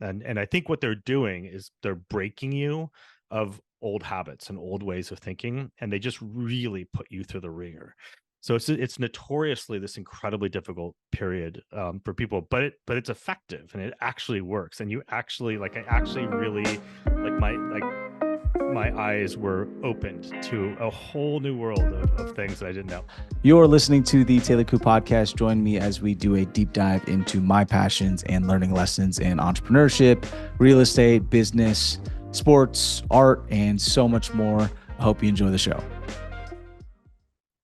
And I think what they're doing is they're breaking you of old habits and old ways of thinking, and they just really put you through the ringer. So it's notoriously this incredibly difficult period for people, but it's effective and it actually works. And you actually I actually really my eyes were opened to a whole new world of things that I didn't know. You're listening to the Taylor Coup podcast. Join me as we do a deep dive into my passions and learning lessons in entrepreneurship, real estate, business, sports, art, and so much more. I hope you enjoy the show.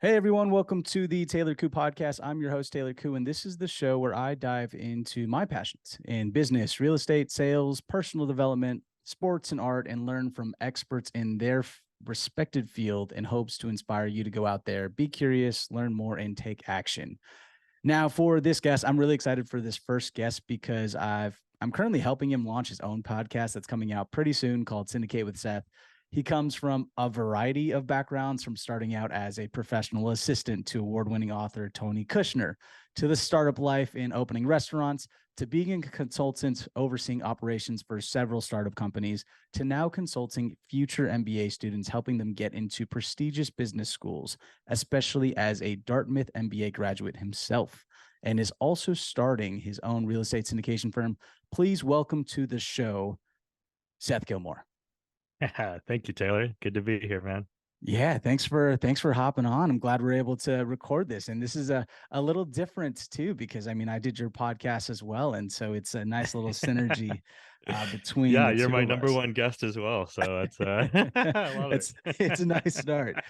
Hey everyone, welcome to the Taylor Coup podcast. I'm your host, Taylor Coup, and this is the show where I dive into my passions in business, real estate, sales, personal development, sports, and art, and learn from experts in their respected field in hopes to inspire you to go out there, be curious, learn more, and take action. Now, for this guest, I'm really excited for this first guest because I'm currently helping him launch his own podcast that's coming out pretty soon called Syndicate with Seth. He comes from a variety of backgrounds, from starting out as a professional assistant to award-winning author Tony Kushner, to the startup life in opening restaurants, to being a consultant overseeing operations for several startup companies, to now consulting future MBA students, helping them get into prestigious business schools, especially as a Dartmouth MBA graduate himself, and is also starting his own real estate syndication firm. Please welcome to the show, Seth Gilmore. Thank you, Taylor. Good to be here, man. Yeah, thanks for hopping on. I'm glad we're able to record this. And this is a little different too, because I mean, I did your podcast as well. And so it's a nice little synergy between Yeah, the you're two my of number us. one guest as well. So it's I love It's a nice start.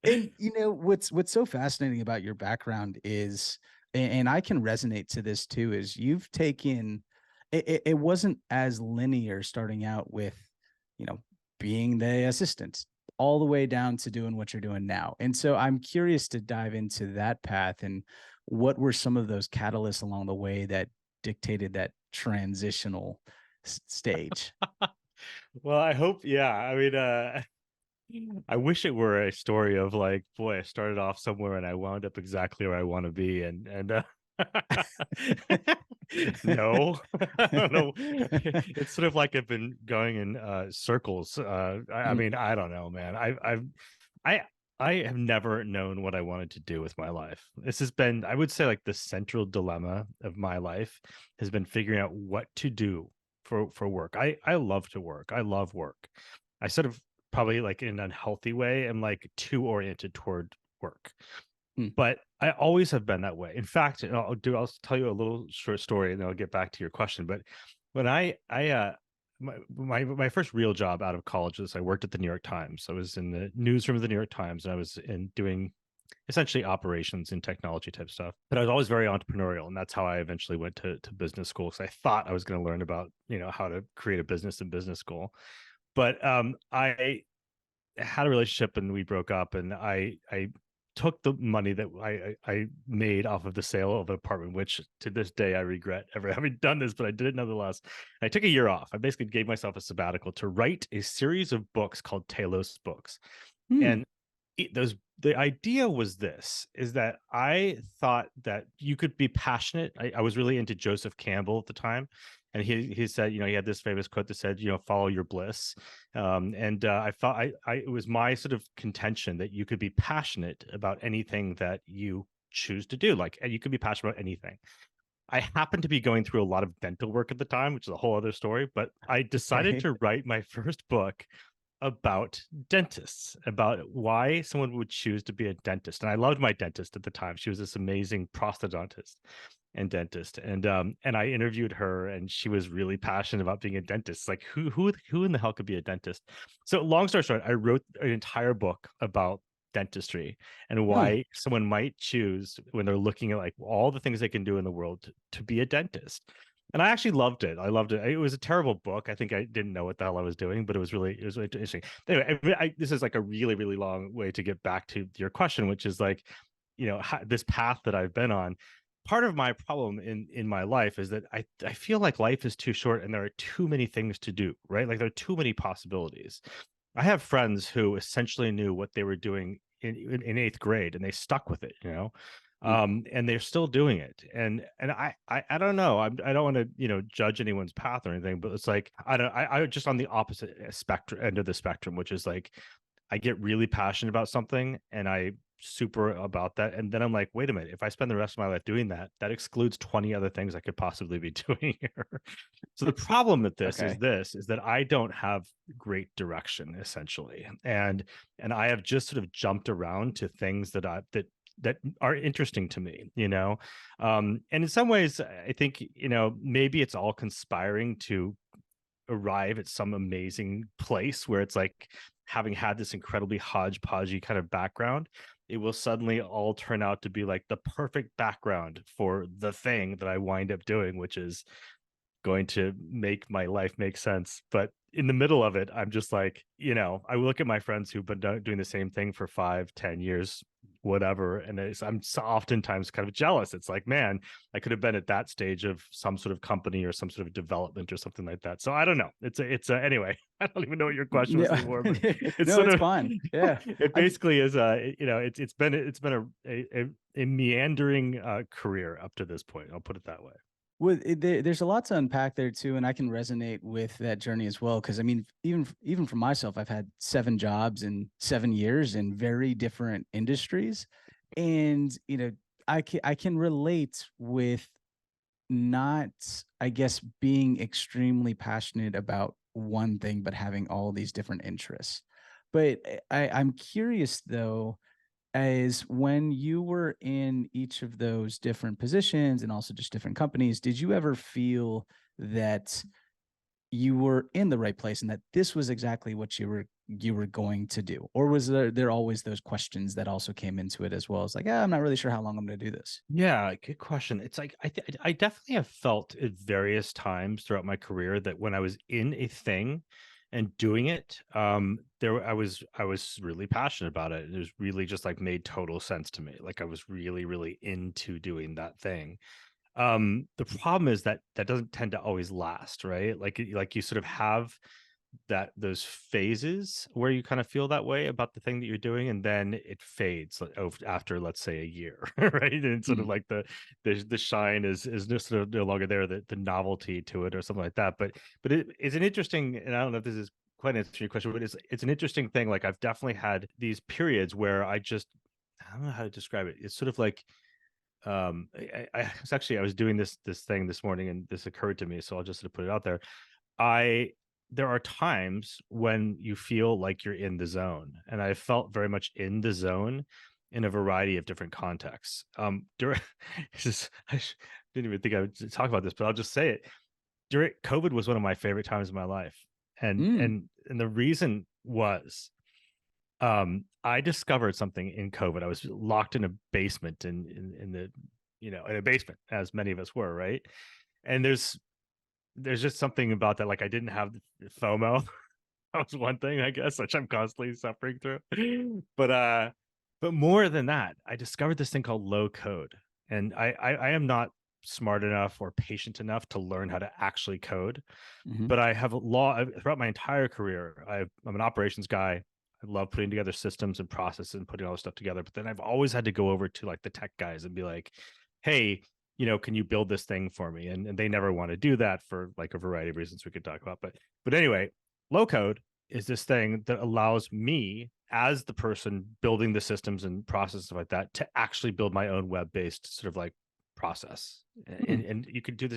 it. And you know, what's so fascinating about your background is, and I can resonate to this too, is you've taken it wasn't as linear starting out with, you know, being the assistant all the way down to doing what you're doing now. And so I'm curious to dive into that path and what were some of those catalysts along the way that dictated that transitional stage? Well, I hope, yeah. I mean, I wish it were a story of like, boy, I started off somewhere and I wound up exactly where I want to be, and no, I don't know. It's sort of like I've been going in circles. I Mm, mean, I don't know, man. I I have never known what I wanted to do with my life. This has been, I would say, like the central dilemma of my life has been figuring out what to do for work. I love to work. I love work. I sort of probably like in an unhealthy way am like too oriented toward work. mm. But I always have been that way. In fact, and I'll tell you a little short story and then I'll get back to your question. But when my first real job out of college was I worked at the New York Times. I was in the newsroom of the New York Times and I was in doing essentially operations and technology type stuff. But I was always very entrepreneurial, and that's how I eventually went to business school, because I thought I was going to learn about, you know, how to create a business in business school. But I had a relationship and we broke up, and I took the money that I made off of the sale of an apartment, which to this day I regret ever having done this, but I did it nonetheless. I took a year off. I basically gave myself a sabbatical to write a series of books called Talos books. Mm. And the idea was this, is that I thought that you could be passionate. I was really into Joseph Campbell at the time, and he said, you know, he had this famous quote that said, you know, follow your bliss. And I thought I it was my sort of contention that you could be passionate about anything that you choose to do. Like you could be passionate about anything. I happened to be going through a lot of dental work at the time, which is a whole other story, but I decided Okay. to write my first book about dentists, about why someone would choose to be a dentist. And I loved my dentist at the time. She was this amazing prosthodontist and dentist. And I interviewed her, and she was really passionate about being a dentist. Like who in the hell could be a dentist? So long story short, I wrote an entire book about dentistry and Huh. why someone might choose, when they're looking at like all the things they can do in the world, to be a dentist. And I actually loved it. I loved it. It was a terrible book. I think I didn't know what the hell I was doing, but it was really interesting. Anyway, this is like a really, really long way to get back to your question, which is like, you know, this path that I've been on. Part of my problem in my life is that I feel like life is too short and there are too many things to do, right? Like there are too many possibilities. I have friends who essentially knew what they were doing in eighth grade and they stuck with it, you know. And they're still doing it. And I don't know. I don't want to, judge anyone's path or anything, but it's like, I just on the opposite spectrum end of the spectrum, which is like, I get really passionate about something and I super about that. And then I'm like, wait a minute, if I spend the rest of my life doing that, that excludes 20 other things I could possibly be doing here. So the problem with Okay. this is that I don't have great direction essentially. And I have just sort of jumped around to things that are interesting to me, and in some ways I think, maybe it's all conspiring to arrive at some amazing place where it's like having had this incredibly hodgepodgey kind of background, it will suddenly all turn out to be like the perfect background for the thing that I wind up doing, which is going to make my life make sense. But in the middle of it, I'm just like, I look at my friends who've been doing the same thing for 5, 10 years, whatever. And I'm so oftentimes kind of jealous. It's like, man, I could have been at that stage of some sort of company or some sort of development or something like that. So I don't know. Anyway, I don't even know what your question was Yeah. anymore, but it's No, sort it's of, fine. Yeah. it I'm basically is, it's been a meandering career up to this point. I'll put it that way. there's a lot to unpack there too, and I can resonate with that journey as well. Because I mean, even for myself, I've had 7 jobs in 7 years in very different industries, and I can relate with not, I guess, being extremely passionate about one thing, but having all these different interests. But I'm curious though, as when you were in each of those different positions and also just different companies, did you ever feel that you were in the right place and that this was exactly what you were going to do? Or was there always those questions that also came into it as well as like, I'm not really sure how long I'm going to do this? Yeah, good question. It's like I definitely have felt at various times throughout my career that when I was in a thing and doing it, I was really passionate about it. It was really just like made total sense to me. Like I was really, really into doing that thing. The problem is that that doesn't tend to always last, right? Like you sort of have those phases where you kind of feel that way about the thing that you're doing, and then it fades after, let's say, a year, right? And it's sort of Mhm. like the shine is just sort of no longer there, the novelty to it or something like that. But it's an interesting, and I don't know if this is quite answering your question, but it's an interesting thing. Like I've definitely had these periods where I don't know how to describe it. It's sort of like I was doing this thing this morning and this occurred to me, so I'll just sort of put it out there. I There are times when you feel like you're in the zone, and I felt very much in the zone in a variety of different contexts. During didn't even think I would talk about this, but I'll just say it. During COVID was one of my favorite times of my life, and Mm. and and the reason was I discovered something in COVID. I was locked in a basement in the in a basement, as many of us were, right? And there's just something about that. Like I didn't have the FOMO. That was one thing, I guess, which I'm constantly suffering through. But more than that, I discovered this thing called low code. And I am not smart enough or patient enough to learn how to actually code, Mhm. but I have throughout my entire career. I'm an operations guy. I love putting together systems and processes and putting all this stuff together. But then I've always had to go over to like the tech guys and be like, "Hey, can you build this thing for me?" And they never want to do that for like a variety of reasons we could talk about. But anyway, low code is this thing that allows me as the person building the systems and processes like that to actually build my own web-based sort of like process. Mm. And you could do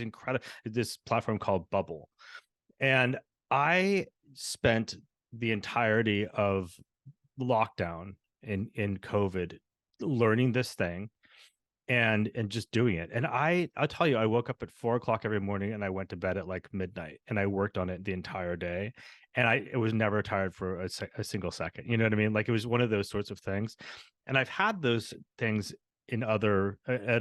this platform called Bubble, and I spent the entirety of lockdown in COVID learning this thing and just doing it. And I'll tell you, I woke up at 4 o'clock every morning and I went to bed at like midnight and I worked on it the entire day. And I was never tired for a single second. You know what I mean? Like it was one of those sorts of things. And I've had those things at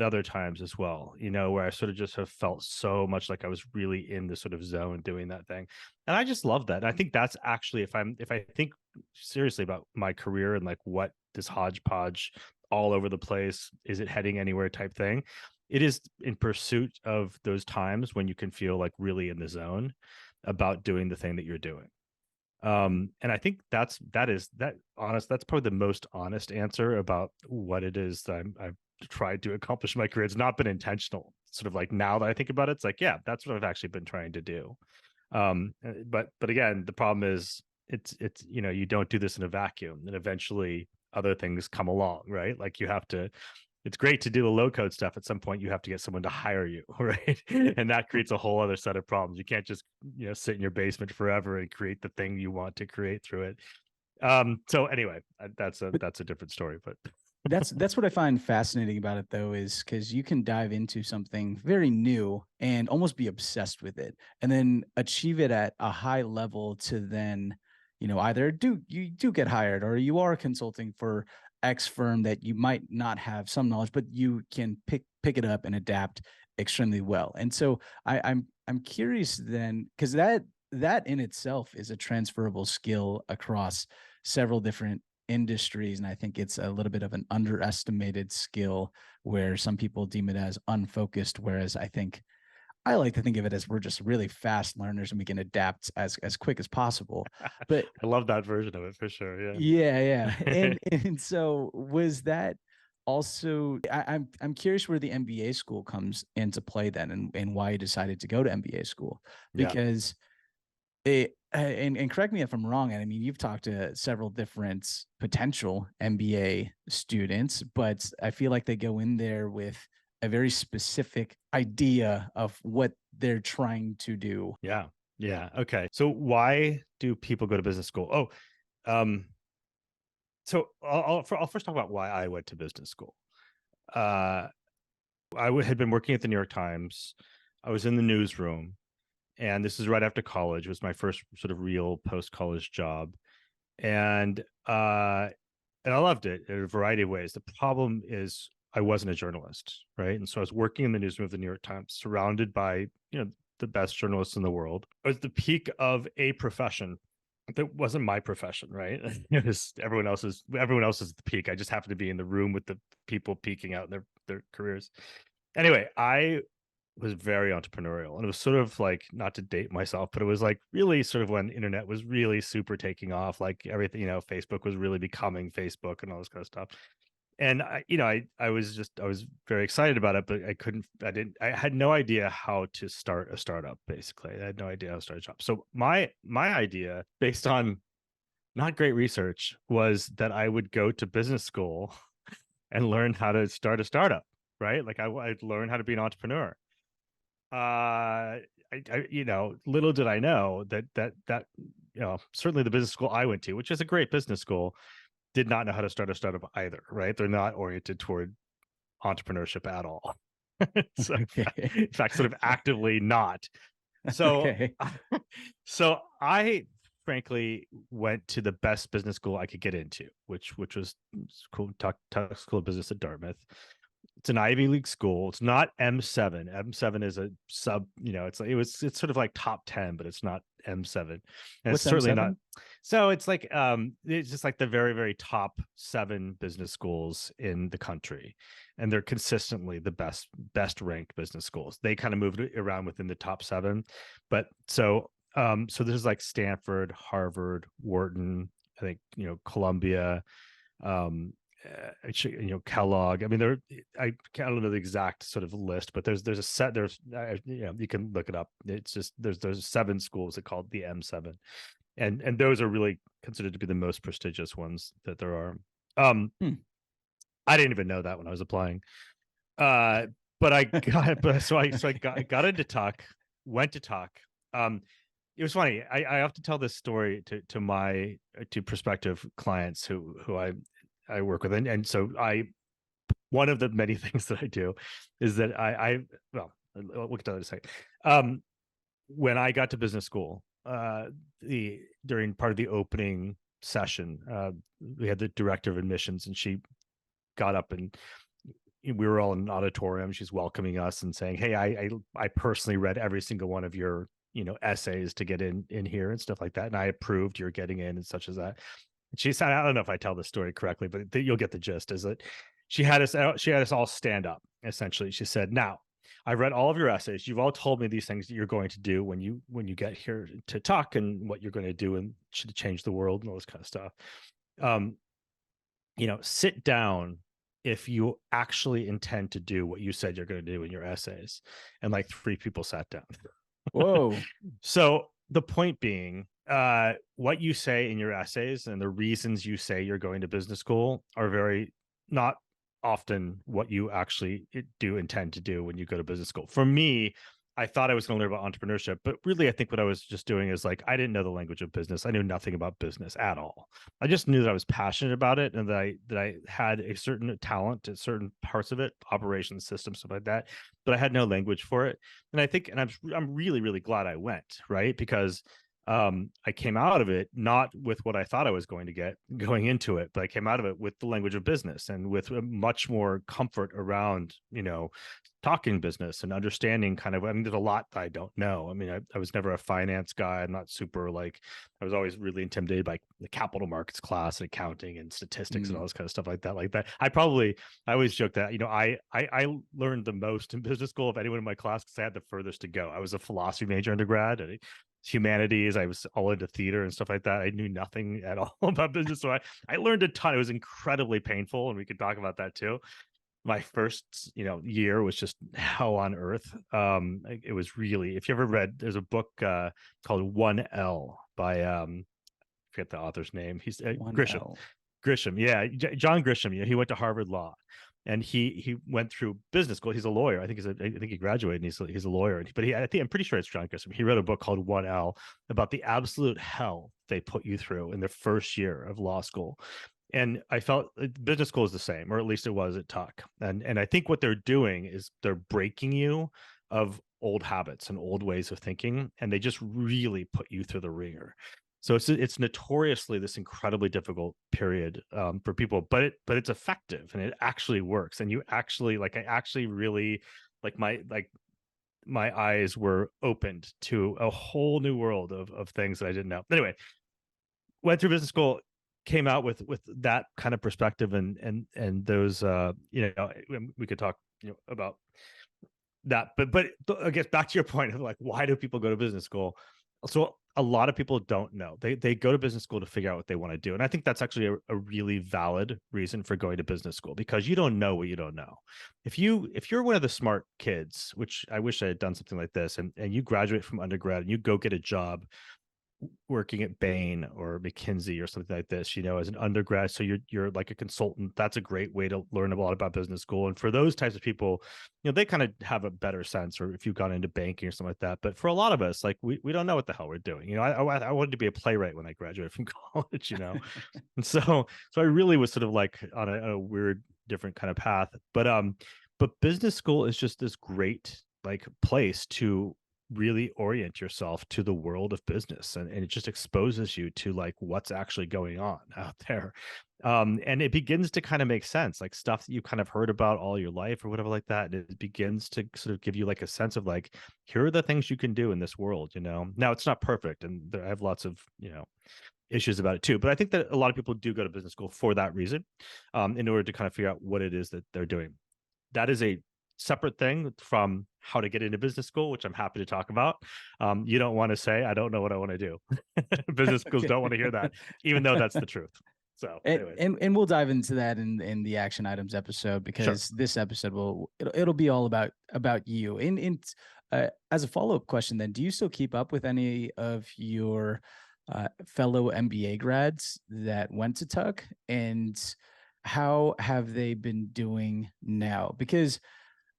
other times as well, where I sort of just have felt so much like I was really in the sort of zone doing that thing. And I just love that. And I think that's actually, if I think seriously about my career and like what this hodgepodge all over the place, is it heading anywhere type thing, it is in pursuit of those times when you can feel like really in the zone about doing the thing that you're doing. And I think that's probably the most honest answer about what it is that I've tried to accomplish in my career. It's not been intentional. Sort of like now that I think about it, it's like, yeah, that's what I've actually been trying to do. But again, the problem is it's you don't do this in a vacuum, and eventually other things come along, right? Like you have to. It's great to do the low code stuff. At some point, you have to get someone to hire you, right? And that creates a whole other set of problems. You can't just sit in your basement forever and create the thing you want to create through it. So anyway, that's a different story, but That's what I find fascinating about it, though, is because you can dive into something very new and almost be obsessed with it, and then achieve it at a high level to then, either you do get hired, or you are consulting for X firm that you might not have some knowledge, but you can pick it up and adapt extremely well. And so I'm curious then, because that in itself is a transferable skill across several different industries. And I think it's a little bit of an underestimated skill where some people deem it as unfocused. Whereas I like to think of it as we're just really fast learners and we can adapt as quick as possible. But I love that version of it for sure. yeah. Yeah. And so was that also, I'm curious where the MBA school comes into play then, and why you decided to go to MBA school, Yeah. because and correct me if I'm wrong. I mean, you've talked to several different potential MBA students, but I feel like they go in there with a very specific idea of what they're trying to do. Yeah. Yeah. Okay. So why do people go to business school? So I'll first talk about why I went to business school. Uh, had been working at the New York Times. I was in the newsroom, and this is right after college. It was my first sort of real post-college job, and and I loved it in a variety of ways. The problem is I wasn't a journalist, right? And so I was working in the newsroom of the New York Times, surrounded by the best journalists in the world. It was the peak of a profession that wasn't my profession, right? It was everyone else's. Everyone else is at the peak. I just happened to be in the room with the people peaking out in their careers. Anyway, I was very entrepreneurial, and it was sort of like, not to date myself, but it was like really sort of when the internet was really super taking off, like everything, Facebook was really becoming Facebook and all this kind of stuff. And I was very excited about it, but I had no idea how to start a startup. Basically, I had no idea how to start a job. So my idea, based on not great research, was that I would go to business school and learn how to start a startup, right? Like I'd learn how to be an entrepreneur. Little did I know that certainly the business school I went to, which is a great business school, did not know how to start a startup either, right? They're not oriented toward entrepreneurship at all. So, Okay. in fact, sort of actively not. So, Okay. so I frankly went to the best business school I could get into, which was cool, Tuck School of Business at Dartmouth. It's an Ivy League school. It's not M7. M7 is a sub, it's sort of like top 10, but it's not M7. And it's What's certainly not. M7? So it's like it's just like the very, very top 7 business schools in the country. And they're consistently the best ranked business schools. They kind of moved around within the top 7. But so there's like Stanford, Harvard, Wharton, I think, Columbia, Kellogg. I mean, I don't know the exact sort of list, but there's a set. You can look it up. It's just there's 7 schools that called the M7, and those are really considered to be the most prestigious ones that there are. I didn't even know that when I was applying. But I got so I got into Tuck, went to Tuck. It was funny. I often tell this story to prospective clients who I work with. And so one of the many things that I do is that well, we'll get to that in a second. When I got to business school, during part of the opening session, we had the director of admissions, and she got up, and we were all in an auditorium. She's welcoming us and saying, "Hey, I personally read every single one of your essays to get in here and stuff like that, and I approved your getting in and such as that." She said, I don't know if I tell the story correctly, but you'll get the gist, is that she had us all stand up. Essentially, she said, "Now, I've read all of your essays. You've all told me these things that you're going to do when you get here to talk, and what you're going to do and to change the world and all this kind of stuff. Sit down if you actually intend to do what you said you're going to do in your essays. And like 3 people sat down. Whoa. So the point being, what you say in your essays and the reasons you say you're going to business school are very not often what you actually do intend to do when you go to business school. For me, I thought I was going to learn about entrepreneurship, but really I think what I was just doing is like I didn't know the language of business. I knew nothing about business at all. I just knew that I was passionate about it and that I had a certain talent at certain parts of it, operations, systems, stuff like that, but I had no language for it. And I think, and I'm really, really glad I went, right? Because I came out of it not with what I thought I was going to get going into it, but I came out of it with the language of business and with much more comfort around, talking business and understanding kind of, I mean, there's a lot that I don't know. I mean, I was never a finance guy. I'm not super like, I was always really intimidated by the capital markets class and accounting and statistics and all this kind of stuff like that. I always joke that, I learned the most in business school of anyone in my class because I had the furthest to go. I was a philosophy major undergrad and humanities. I was all into theater and stuff like that. I knew nothing at all about business. So I learned a ton. It was incredibly painful. And we could talk about that too. My first, year was just hell on earth. It was really, if you ever read, there's a book called 1L by, I forget the author's name. He's Grisham. Grisham. Yeah. John Grisham, he went to Harvard Law. And he went through business school. He's a lawyer. I think he graduated and he's a lawyer. But I'm pretty sure it's John Grisham. He wrote a book called 1L about the absolute hell they put you through in the first year of law school. And I felt business school is the same, or at least it was at Tuck. And I think what they're doing is they're breaking you of old habits and old ways of thinking, and they just really put you through the ringer. So it's notoriously this incredibly difficult period for people, but it's effective and it actually works. And you actually I actually really my eyes were opened to a whole new world of things that I didn't know. Anyway, went through business school, came out with that kind of perspective and those we could talk about that, but I guess back to your point of like, why do people go to business school? So a lot of people don't know. They go to business school to figure out what they want to do. And I think that's actually a really valid reason for going to business school, because you don't know what you don't know. If you're one of the smart kids, which I wish I had done something like this, and you graduate from undergrad and you go get a job working at Bain or McKinsey or something like this, as an undergrad. So you're like a consultant. That's a great way to learn a lot about business school. And for those types of people, they kind of have a better sense, or if you've gone into banking or something like that. But for a lot of us, like we don't know what the hell we're doing. I wanted to be a playwright when I graduated from college, and so I really was sort of like on a weird, different kind of path. But business school is just this great like place to really orient yourself to the world of business, and it just exposes you to like what's actually going on out there, and it begins to kind of make sense, like stuff that you kind of heard about all your life or whatever like that, and it begins to sort of give you like a sense of like, here are the things you can do in this world. Now it's not perfect, and I have lots of issues about it too, but I think that a lot of people do go to business school for that reason, in order to kind of figure out what it is that they're doing. That is a separate thing from how to get into business school, which I'm happy to talk about. You don't want to say, I don't know what I want to do. Business schools don't want to hear that, even though that's the truth. So anyways. And we'll dive into that in the action items episode, because this episode it'll be all about you. And as a follow-up question, then, do you still keep up with any of your fellow MBA grads that went to Tuck, and how have they been doing now? Because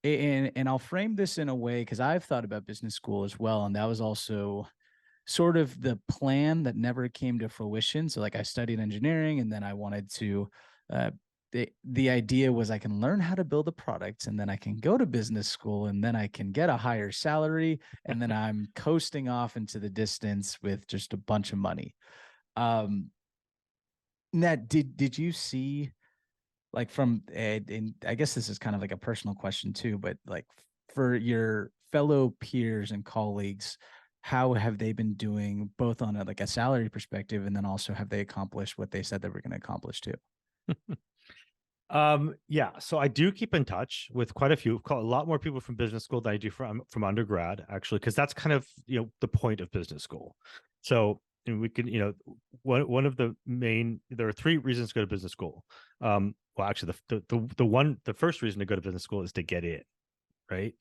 and I'll frame this in a way, because I've thought about business school as well, and that was also sort of the plan that never came to fruition. So like I studied engineering, and then I wanted to the idea was I can learn how to build a product, and then I can go to business school, and then I can get a higher salary, and then I'm coasting off into the distance with just a bunch of money. Nat, did you see, like, from, and I guess this is kind of like a personal question too, but like for your fellow peers and colleagues, how have they been doing, both on a salary perspective, and then also have they accomplished what they said they were going to accomplish too? Yeah, so I do keep in touch with quite a few, a lot more people from business school than I do from undergrad, actually, because that's kind of the point of business school. So and we can, one of the main, there are three reasons to go to business school. Well, actually, the first reason to go to business school is to get in, right?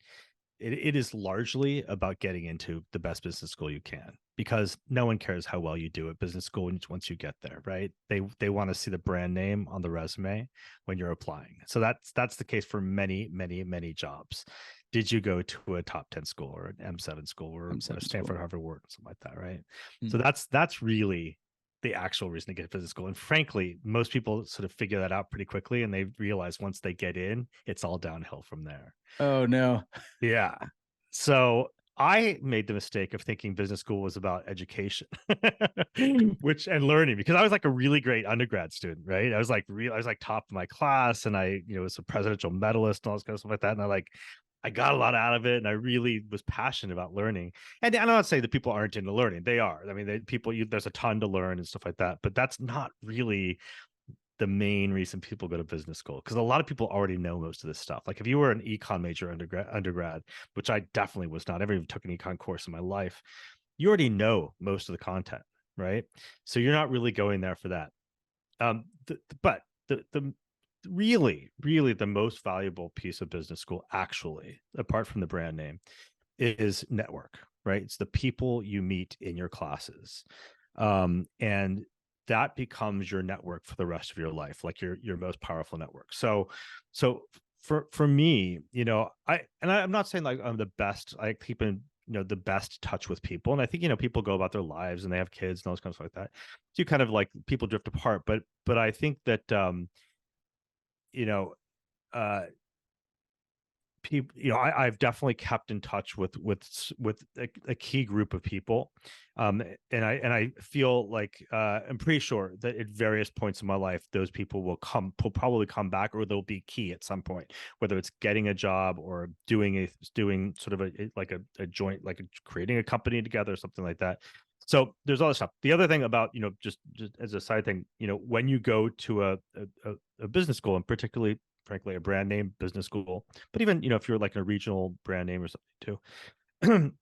It is largely about getting into the best business school you can, because no one cares how well you do at business school once you get there, right? They want to see the brand name on the resume when you're applying. So that's the case for many, many, many jobs. Did you go to a top 10 school or an M7 school or a M7 Stanford, school. Harvard, Wharton, something like that, right? So Mm. that's really the actual reason to get to business school. And frankly, most people sort of figure that out pretty quickly, and they realize once they get in, it's all downhill from there. Oh no. Yeah. So I made the mistake of thinking business school was about education, which and learning, because I was like a really great undergrad student, right? I was like top of my class, and I, was a presidential medalist and all this kind of stuff like that. And I got a lot out of it, and I really was passionate about learning. And I'm not saying that people aren't into learning; they are. I mean, there's a ton to learn and stuff like that. But that's not really the main reason people go to business school, because a lot of people already know most of this stuff. Like if you were an econ major undergrad, which I definitely was not, I never even took an econ course in my life, you already know most of the content, right? So you're not really going there for that. But the really, really the most valuable piece of business school, actually, apart from the brand name, is network, right? It's the people you meet in your classes. And that becomes your network for the rest of your life, like your most powerful network. So for me, I'm not saying like I'm the best. I keep in the best touch with people, and I think people go about their lives and they have kids and all those kinds of stuff like that. So you kind of like people drift apart, but I think that you know uh people, I've definitely kept in touch with a key group of people, and I feel like I'm pretty sure that at various points in my life those people will probably come back, or they'll be key at some point, whether it's getting a job or doing sort of a joint, like creating a company together or something like that. So there's all this stuff. The other thing about, just as a side thing, when you go to a business school, and particularly, frankly, a brand name business school, but even, if you're like a regional brand name or something too,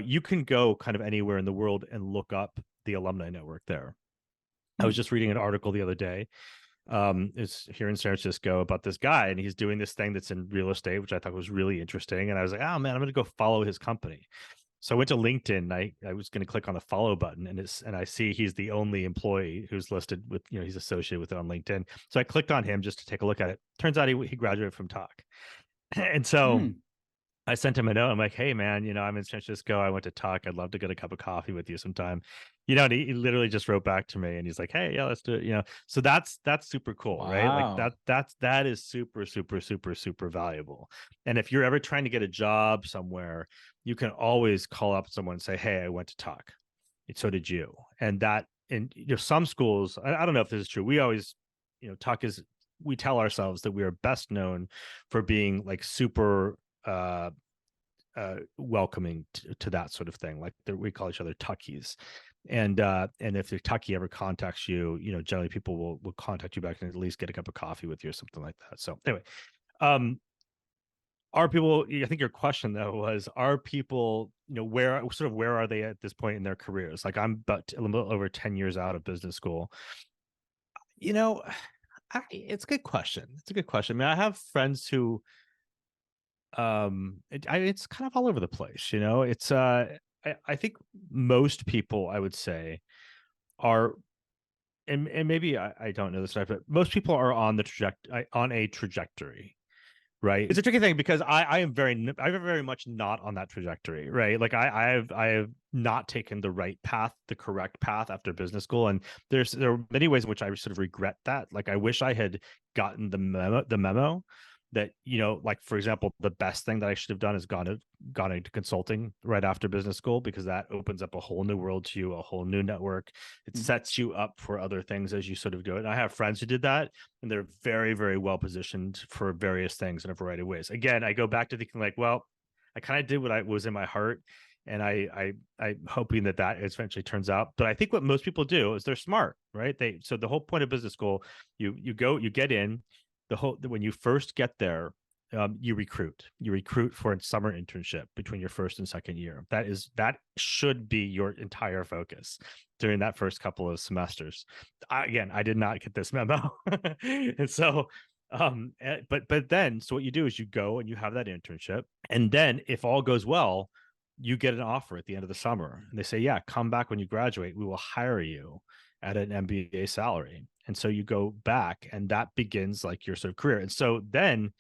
you can go kind of anywhere in the world and look up the alumni network there. I was just reading an article the other day. It's here in San Francisco about this guy, and he's doing this thing that's in real estate, which I thought was really interesting. And I was like, oh man, I'm going to go follow his company. So I went to LinkedIn. I was going to click on the follow button, and I see he's the only employee who's listed with, he's associated with it on LinkedIn. So I clicked on him just to take a look at it. Turns out he graduated from Talk. And so Mm. I sent him a note. I'm like, hey man, I'm in San Francisco. I went to Talk. I'd love to get a cup of coffee with you sometime. And he literally just wrote back to me, and he's like, hey, yeah, let's do it. So that's super cool, right? Like Wow. that is super, super, super, super valuable. And if you're ever trying to get a job somewhere, you can always call up someone and say, hey, I went to Talk. So did you. And that, and some schools, I don't know if this is true. We always, Talk is, we tell ourselves that we are best known for being like super welcoming to that sort of thing. Like we call each other Tuckies. And if the Tucky ever contacts you, generally people will contact you back and at least get a cup of coffee with you or something like that. So anyway, are people, I think your question though was, are people, where are they at this point in their careers? Like I'm about a little over 10 years out of business school. It's a good question. It's a good question. I mean, I have friends who, it's kind of all over the place. It's I think most people, I would say, are, and maybe I don't know this right, but most people are on a trajectory, right? It's a tricky thing because I'm very much not on that trajectory, right? Like I have not taken the right path, the correct path after business school, and there are many ways in which I sort of regret that. Like I wish I had gotten the memo that, like for example, the best thing that I should have done is gone into consulting right after business school, because that opens up a whole new world to you, a whole new network. It sets you up for other things as you sort of go. And I have friends who did that, and they're very, very well positioned for various things in a variety of ways. Again, I go back to thinking like, well, I kind of did what I was in my heart, and I'm hoping that eventually turns out. But I think what most people do is they're smart, right? So the whole point of business school, you get in, when you first get there, you recruit for a summer internship between your first and second year. That should be your entire focus during that first couple of semesters. I did not get this memo. And so but then so what you do is you go and you have that internship, and then if all goes well, you get an offer at the end of the summer, and they say, yeah, come back when you graduate, we will hire you at an MBA salary. And so you go back, and that begins like your sort of career. And so then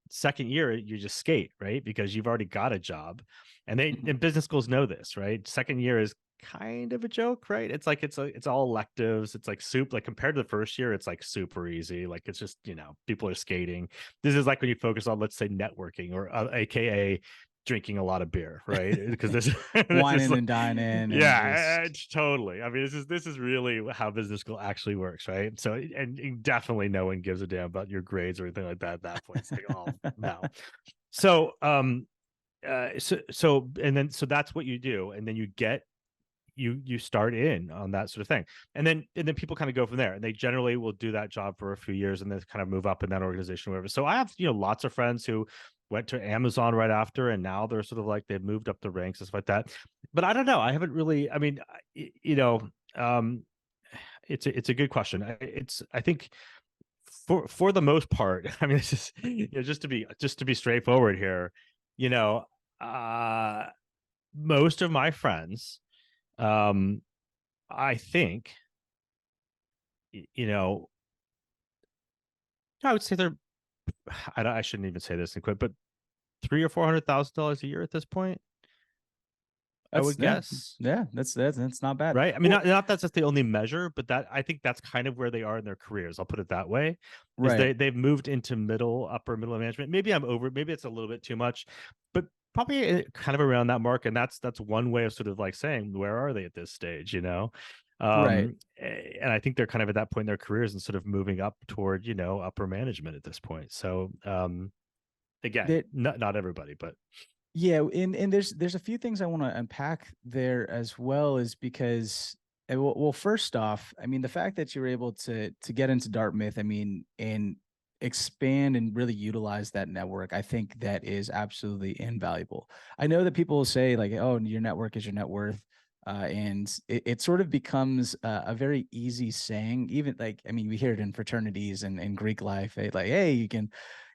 second year you just skate, right? Because you've already got a job. And they Mhm. in business schools know this, right? Second year is kind of a joke, right? It's like it's all electives. It's like soup. Like compared to the first year, it's like super easy. Like it's just, people are skating. This is like when you focus on, let's say, networking, or AKA drinking a lot of beer, right? Because this this is Whining like, and dining and yeah, just it's totally. I mean, this is really how business school actually works, right? So, and definitely no one gives a damn about your grades or anything like that at that point. It's like, oh no. So, so that's what you do, and then you start in on that sort of thing, and then people kind of go from there, and they generally will do that job for a few years and then kind of move up in that organization or whatever. So I have lots of friends who went to Amazon right after, and now they're sort of like they've moved up the ranks and stuff like that. But I don't know, I haven't really, I mean, um it's a good question. I think for the most part, I mean, this is, just to be straightforward here, you know uh most of my friends, um I think, you know, I would say they're, I shouldn't even say this and quit, but three or $400,000 a year at this point, I that's would yeah, guess. yeah, that's not bad. Right. I mean, Well, not that's just the only measure, but that, I think that's kind of where they are in their careers. I'll put it that way. Is right. they've moved into upper middle management. Maybe I'm over, maybe it's a little bit too much, but probably kind of around that mark. And that's one way of sort of like saying, where are they at this stage, Right. And I think they're kind of at that point in their careers and sort of moving up toward, upper management at this point. So again, That not everybody, but Yeah, and there's a few things I want to unpack there as well, is because well, first off, I mean, the fact that you're able to get into Dartmouth, I mean, and expand and really utilize that network, I think that is absolutely invaluable. I know that people will say like, "Oh, your network is your net worth," and it sort of becomes a very easy saying. Even like, I mean, we hear it in fraternities and Greek life, like, "Hey,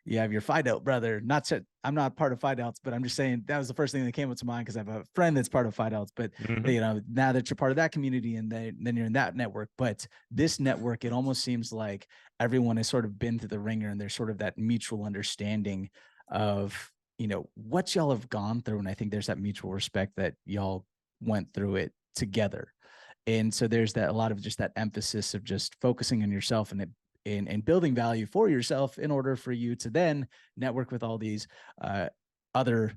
you have your Phi Delta brother." Not said I'm not part of Phi Delta, but I'm just saying that was the first thing that came up to mind because I have a friend that's part of Phi Delta. But mhm. now that you're part of that community, and then you're in that network. But this network, it almost seems like everyone has sort of been through the ringer, and there's sort of that mutual understanding of what y'all have gone through. And I think there's that mutual respect that y'all went through it together. And so there's that, a lot of just that emphasis of just focusing on yourself and building value for yourself in order for you to then network with all these other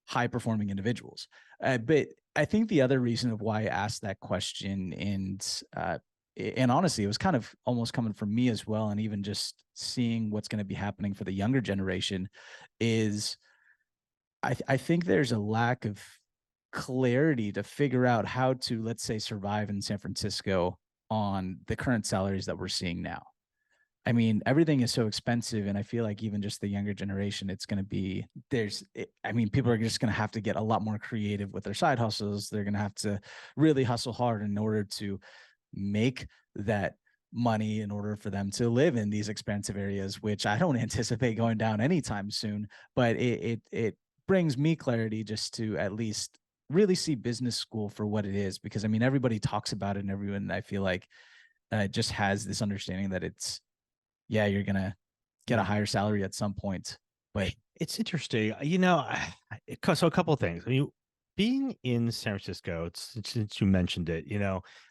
high performing individuals. But I think the other reason of why I asked that question, and honestly, it was kind of almost coming from me as well, and even just seeing what's going to be happening for the younger generation, is I think there's a lack of clarity to figure out how to, let's say, survive in San Francisco on the current salaries that we're seeing now. I mean, everything is so expensive, and I feel like even just the younger generation, it's going to be I mean, people are just going to have to get a lot more creative with their side hustles. They're going to have to really hustle hard in order to make that money in order for them to live in these expensive areas, which I don't anticipate going down anytime soon. But it brings me clarity just to at least really see business school for what it is, because I mean, everybody talks about it, and everyone, I feel like, just has this understanding that it's, yeah, you're gonna get a Yeah. higher salary at some point. But It's interesting. So a couple of things. I mean, being in San Francisco, since you mentioned it,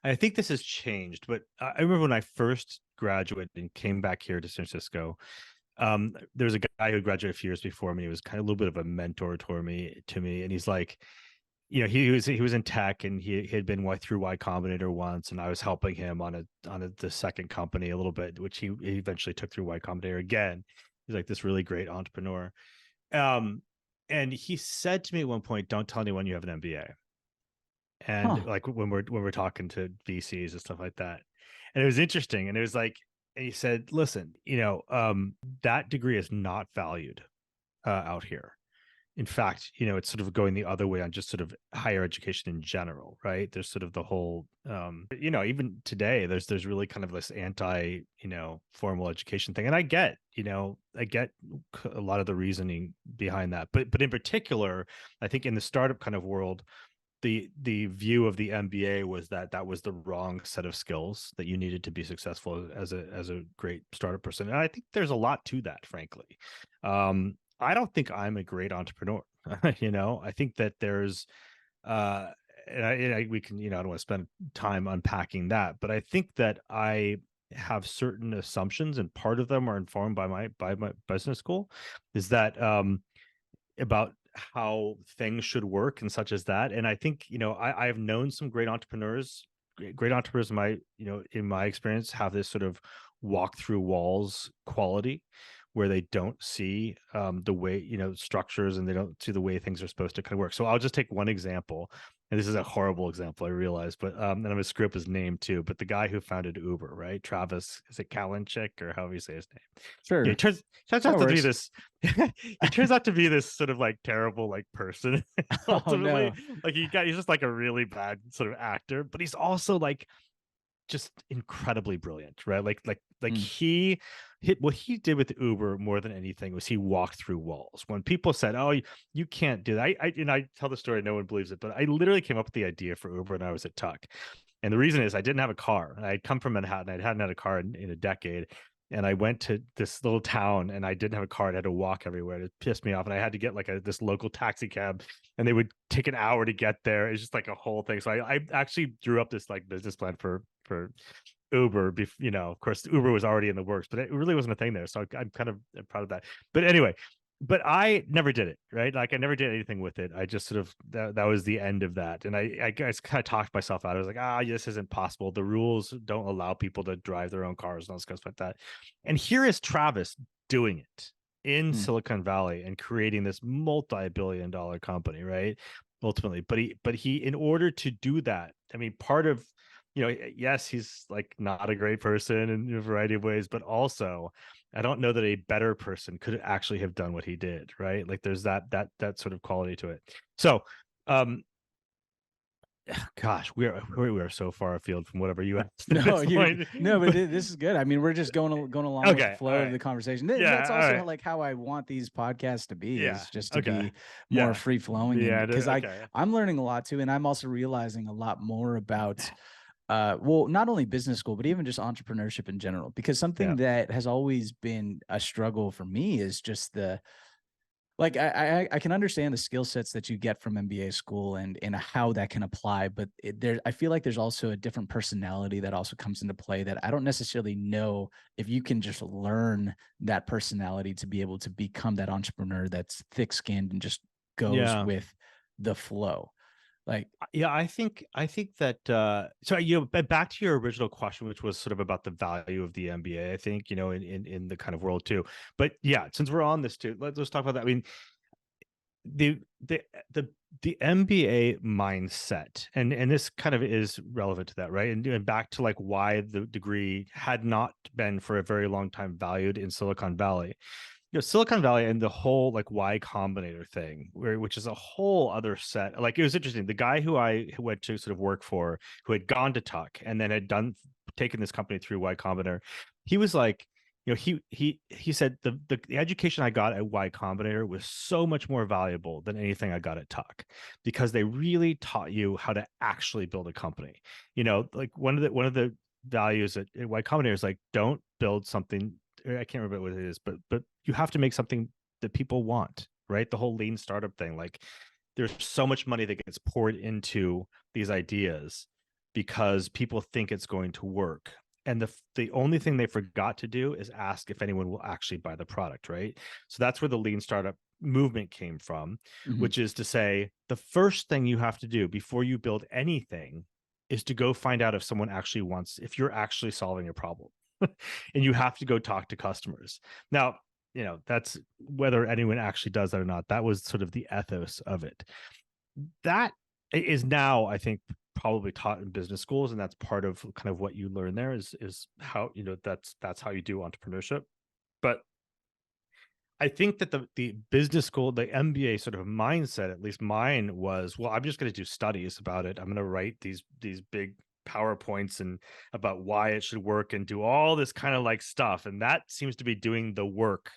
I think this has changed, but I remember when I first graduated and came back here to San Francisco. There was a guy who graduated a few years before me. He was kind of a little bit of a mentor to me, and he's like, he was in tech, and he had been through Y Combinator once, and I was helping him on the second company a little bit, which he eventually took through Y Combinator again. He's like this really great entrepreneur. Um, and he said to me at one point, "Don't tell anyone you have an MBA." And huh. like when we're talking to VCs and stuff like that, and it was interesting. And it was like, and he said, "Listen, that degree is not valued out here. In fact, it's sort of going the other way on just sort of higher education in general, right? There's sort of the whole, even today, there's really kind of this anti, formal education thing. And I get a lot of the reasoning behind that. But in particular, I think in the startup kind of world, the view of the MBA was that was the wrong set of skills that you needed to be successful as a great startup person. And I think there's a lot to that, frankly. I don't think I'm a great entrepreneur. I think that there's we can, I don't want to spend time unpacking that, but I think that I have certain assumptions, and part of them are informed by my business school, is that about how things should work and such as that. And I think, I have known some great entrepreneurs. Great entrepreneurs in my experience have this sort of walk through walls quality, where they don't see the way, structures, and they don't see the way things are supposed to kind of work. So I'll just take one example, and this is a horrible example, I realize, but and I'm gonna screw up his name too. But the guy who founded Uber, right? Travis, is it Kalanick, or however you say his name? Sure. Yeah, he turns out to be this. He turns out to be this sort of like terrible like person. Oh Ultimately, no. like he's just like a really bad sort of actor, but he's also like just incredibly brilliant, right? Like Mm. he hit what he did with Uber more than anything was he walked through walls. When people said, "Oh, you can't do that," I tell the story, no one believes it, but I literally came up with the idea for Uber when I was at Tuck, and the reason is I didn't have a car. I had come from Manhattan, I hadn't had a car in a decade. And I went to this little town, and I didn't have a car. I had to walk everywhere. It pissed me off. And I had to get like this local taxi cab, and they would take an hour to get there. It's just like a whole thing. So I actually drew up this like business plan for Uber. Of course, Uber was already in the works, but it really wasn't a thing there. So I'm kind of proud of that. But anyway, but I never did it, right? Like I never did anything with it. I just sort of that was the end of that. And I guess kind of talked myself out. I was like, this isn't possible. The rules don't allow people to drive their own cars and all this stuff like that. And here is Travis doing it in Mm. Silicon Valley and creating this multi-billion-dollar company, right? Ultimately, but he in order to do that, I mean, part of yes, he's like not a great person in a variety of ways, but also I don't know that a better person could actually have done what he did, right? Like there's that sort of quality to it. So, um, gosh, we are so far afield from whatever you asked at No, this you point. no, but this is good. I mean, we're just going along with the Okay, all flow of right, the conversation. yeah, That's all also right, like how I want these podcasts to be, yeah, is just to okay, be more yeah, free flowing. And yeah, because okay, I'm learning a lot too, and I'm also realizing a lot more about well, not only business school, but even just entrepreneurship in general. Because yeah, something that has always been a struggle for me is just the like I can understand the skill sets that you get from MBA school and how that can apply, but I feel like there's also a different personality that also comes into play that I don't necessarily know if you can just learn that personality to be able to become that entrepreneur that's thick-skinned and just goes yeah. with the flow. Like, Yeah, I think that so but back to your original question, which was sort of about the value of the MBA, I think, in the kind of world too. But yeah, since we're on this too, let's talk about that. I mean, the the the the MBA mindset, and this kind of is relevant to that, right? And back to like why the degree had not been for a very long time valued in Silicon Valley. Silicon Valley and the whole like Y Combinator thing, which is a whole other set. Like it was interesting. The guy who went to sort of work for, who had gone to Tuck and then had taken this company through Y Combinator, he was like, he said the education I got at Y Combinator was so much more valuable than anything I got at Tuck, because they really taught you how to actually build a company. Like one of the values at Y Combinator is like, don't build something. I can't remember what it is, but you have to make something that people want, right? The whole lean startup thing. Like there's so much money that gets poured into these ideas because people think it's going to work. And the only thing they forgot to do is ask if anyone will actually buy the product, right? So that's where the lean startup movement came from, mhm. which is to say the first thing you have to do before you build anything is to go find out if someone actually wants, if you're actually solving a problem. And you have to go talk to customers. Now, that's whether anyone actually does that or not. That was sort of the ethos of it. That is now, I think, probably taught in business schools, and that's part of kind of what you learn there is how, that's how you do entrepreneurship. But I think that the business school, the MBA sort of mindset, at least mine was, well, I'm just going to do studies about it. I'm going to write these big PowerPoints and about why it should work and do all this kind of like stuff. And that seems to be doing the work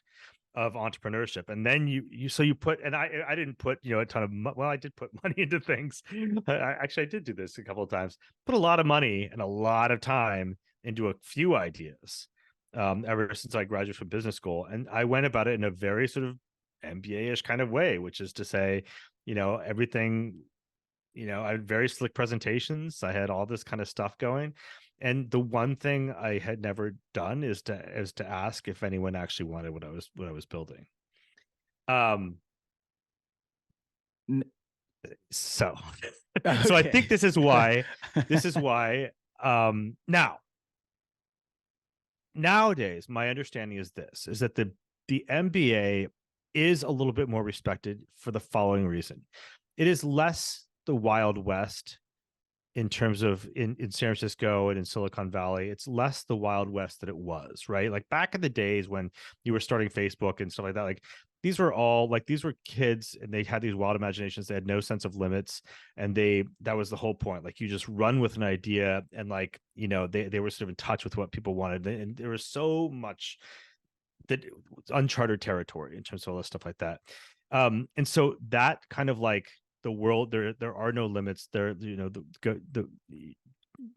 of entrepreneurship. And then you put, and I didn't put, a ton of, well, I did put money into things. I did do this a couple of times, put a lot of money and a lot of time into a few ideas, ever since I graduated from business school. And I went about it in a very sort of MBA-ish kind of way, which is to say, everything, I had very slick presentations. I had all this kind of stuff going. And the one thing I had never done is to ask if anyone actually wanted what I was building. So Okay. so I think this is why now nowadays my understanding is that the MBA is a little bit more respected for the following reason. It is less the Wild West in terms of in San Francisco and in Silicon Valley. It's less the Wild West that it was, right? Like back in the days when you were starting Facebook and stuff like that, like these were kids and they had these wild imaginations. They had no sense of limits. And that was the whole point. Like you just run with an idea and like, they were sort of in touch with what people wanted. And there was so much that uncharted territory in terms of all this stuff like that. And so that kind of like, the world, there are no limits there, the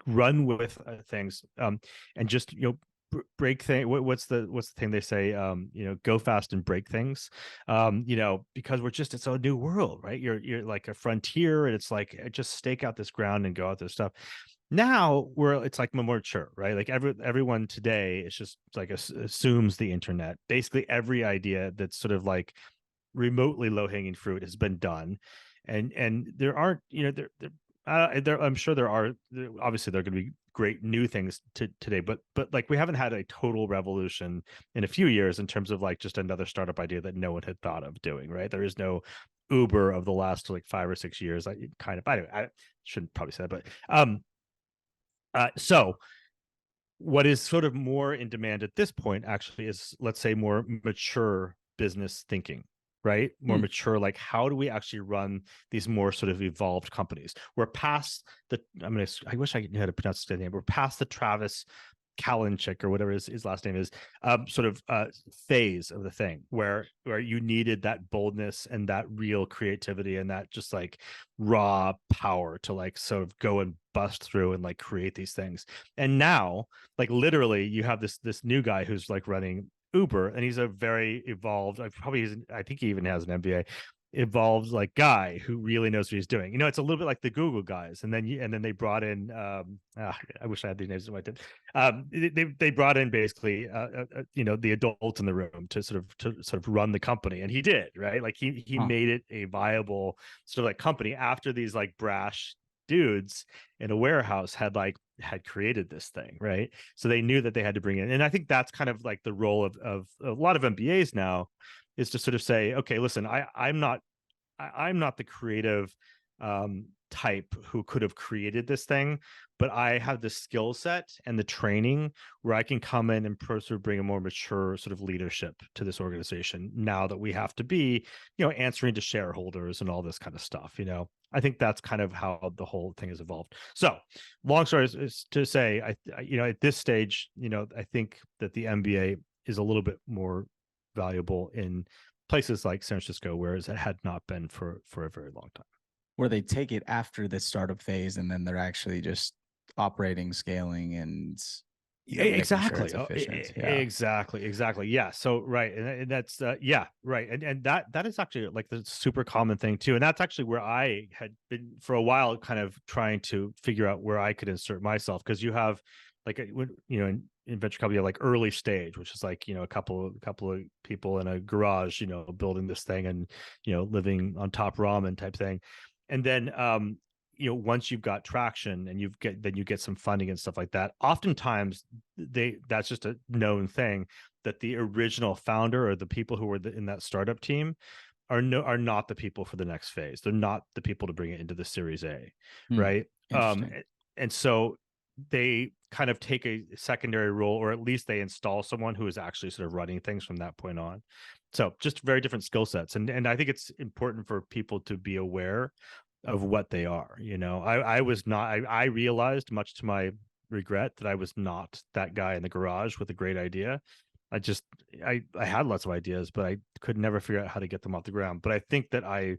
run with things, and just break things. What's the thing they say, go fast and break things, because it's a new world, right? You're like a frontier, and it's like just stake out this ground and go out this stuff. Now it's like more mature, right? Like everyone today is just like assumes the internet. Basically every idea that's sort of like remotely low-hanging fruit has been done, and there aren't, I'm sure obviously there are going to be great new things today, but like we haven't had a total revolution in a few years in terms of like just another startup idea that no one had thought of doing, right? There is no Uber of the last like 5 or 6 years. I shouldn't probably say that, but so what is sort of more in demand at this point actually is, let's say, more mature business thinking, right? More mature, like how do we actually run these more sort of evolved companies? We're past I wish I knew how to pronounce his name. We're past the Travis Kalanick or whatever his last name is, sort of phase of the thing where you needed that boldness and that real creativity and that just like raw power to like sort of go and bust through and like create these things. And now, like literally, you have this new guy who's like running Uber, and he's a very evolved. I think he even has an MBA. Evolved like guy who really knows what he's doing. It's a little bit like the Google guys, and then they brought in. I wish I had these names in my head. They brought in basically, the adult in the room to sort of run the company, and he did, right. Like he made it a viable sort of like company after these like brash dudes in a warehouse had created this thing, right? So they knew that they had to bring in, and I think that's kind of like the role of a lot of MBAs now, is to sort of say, okay, listen, I'm not the creative type who could have created this thing, but I have the skill set and the training where I can come in and sort of bring a more mature sort of leadership to this organization now that we have to be, answering to shareholders and all this kind of stuff. I think that's kind of how the whole thing has evolved. So long story is to say, at this stage, I think that the MBA is a little bit more valuable in places like San Francisco, whereas it had not been for a very long time. Where they take it after the startup phase and then they're actually just operating, scaling, and Exactly. Sure it's Exactly. Yeah. So right, and that's yeah, right, and that is actually like the super common thing too, and that's actually where I had been for a while, kind of trying to figure out where I could insert myself, because you have like in venture capital, you have like early stage, which is like a couple of people in a garage, building this thing and living on top ramen type thing, and then once you've got traction and you get some funding and stuff like that, oftentimes that's just a known thing that the original founder or the people who were in that startup team are not the people for the next phase. They're not the people to bring it into the Series A, right? And so they kind of take a secondary role, or at least they install someone who is actually sort of running things from that point on. So just very different skill sets. And I think it's important for people to be aware of what they are. I was not, I realized, much to my regret, that I was not that guy in the garage with a great idea. I just I had lots of ideas, but I could never figure out how to get them off the ground. But I think that I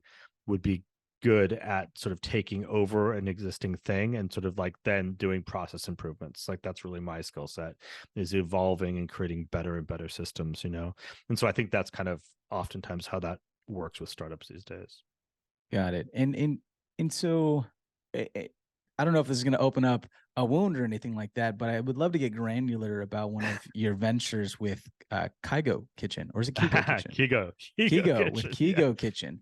would be good at sort of taking over an existing thing and sort of like then doing process improvements. Like that's really my skill set, is evolving and creating better and better systems. And so I think that's kind of oftentimes how that works with startups these days. Got it. And so I don't know if this is going to open up a wound or anything like that, but I would love to get granular about one of your ventures with Kygo Kitchen, or is it Kigo Kitchen? Kigo With Kitchen, Kigo yeah. Kitchen.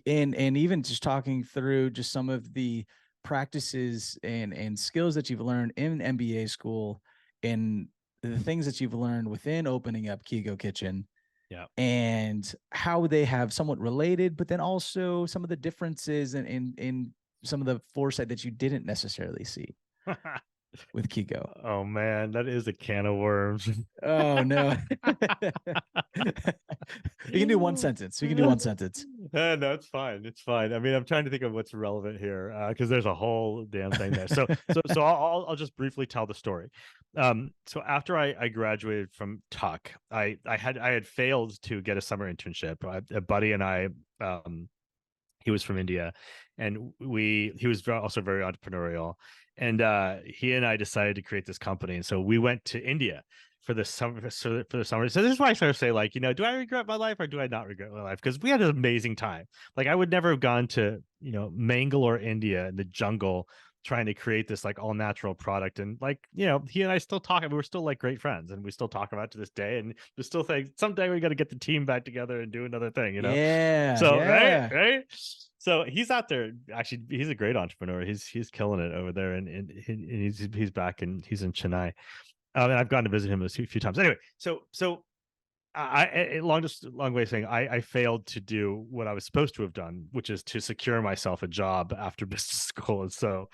And even just talking through just some of the practices and skills that you've learned in MBA school, and the things that you've learned within opening up Kigo Kitchen, Yeah. and how they have somewhat related, but then also some of the differences in some of the foresight that you didn't necessarily see with Kigo. Oh man, that is a can of worms. Oh no. We can do one sentence. We can do one sentence. No, it's fine. It's fine. I mean, I'm trying to think of what's relevant here, because there's a whole damn thing there. So I'll just briefly tell the story. So after I graduated from Tuck, I had failed to get a summer internship. A buddy and I, he was from India, and he was also very entrepreneurial, and he and I decided to create this company. And so we went to India for the summer. So this is why I sort of say, like, do I regret my life or do I not regret my life? Because we had an amazing time. Like, I would never have gone to Mangalore, India, in the jungle, trying to create this like all natural product. And like, he and I still talk, and we're still like great friends, and we still talk about it to this day, and we still think someday we got to get the team back together and do another thing. Yeah. So Yeah. right. So he's out there. Actually, he's a great entrepreneur. He's killing it over there, and he's back, and he's in Chennai. And I've gone to visit him a few times. Anyway, so long way of saying, I failed to do what I was supposed to have done, which is to secure myself a job after business school. And so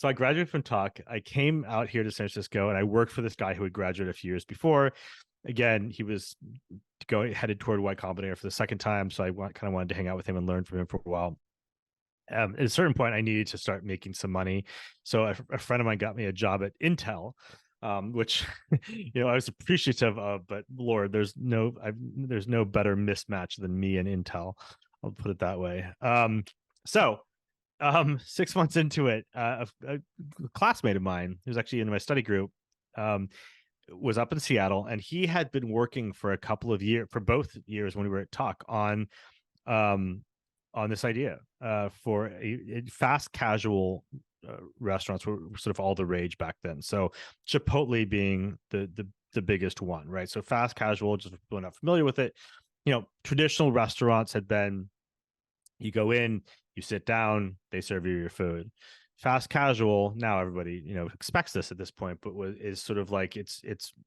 I graduated from Tuck. I came out here to San Francisco, and I worked for this guy who had graduated a few years before. Again, he was headed toward Y Combinator for the second time, so I kind of wanted to hang out with him and learn from him for a while. At a certain point, I needed to start making some money, so a friend of mine got me a job at Intel, which I was appreciative of. But Lord, there's no better mismatch than me and Intel. I'll put it that way. So 6 months into it, a classmate of mine, who's actually in my study group, was up in Seattle, and he had been working for a couple of years, for both years when we were at Talk, on this idea for a fast casual restaurants were sort of all the rage back then. So Chipotle being the biggest one, right? So fast casual, just people not familiar with it. Traditional restaurants had been, you go in, you sit down, they serve you your food. Fast casual, now everybody expects this at this point, but is sort of like, it's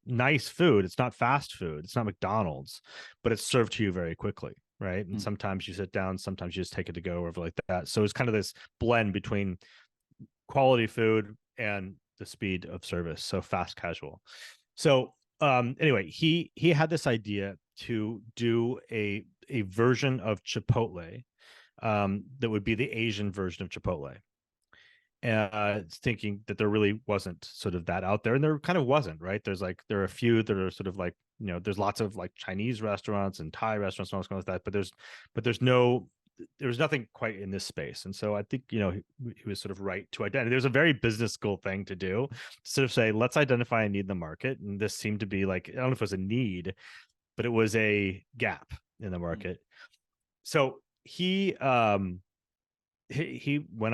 nice food. It's not fast food. It's not McDonald's, but it's served to you very quickly, right? And sometimes you sit down, sometimes you just take it to go, or like that. So it's kind of this blend between quality food and the speed of service. So fast casual. So anyway, he had this idea to do a version of Chipotle that would be the Asian version of Chipotle. Thinking that there really wasn't sort of that out there, and there kind of wasn't, right? There are a few that are sort of like, there's lots of like Chinese restaurants and Thai restaurants and all kinds of that, but there's nothing quite in this space. And so I think he was sort of right to identify. There's a very business school thing to do, to sort of say, let's identify a need in the market, and this seemed to be like, I don't know if it was a need, but it was a gap in the market. So he went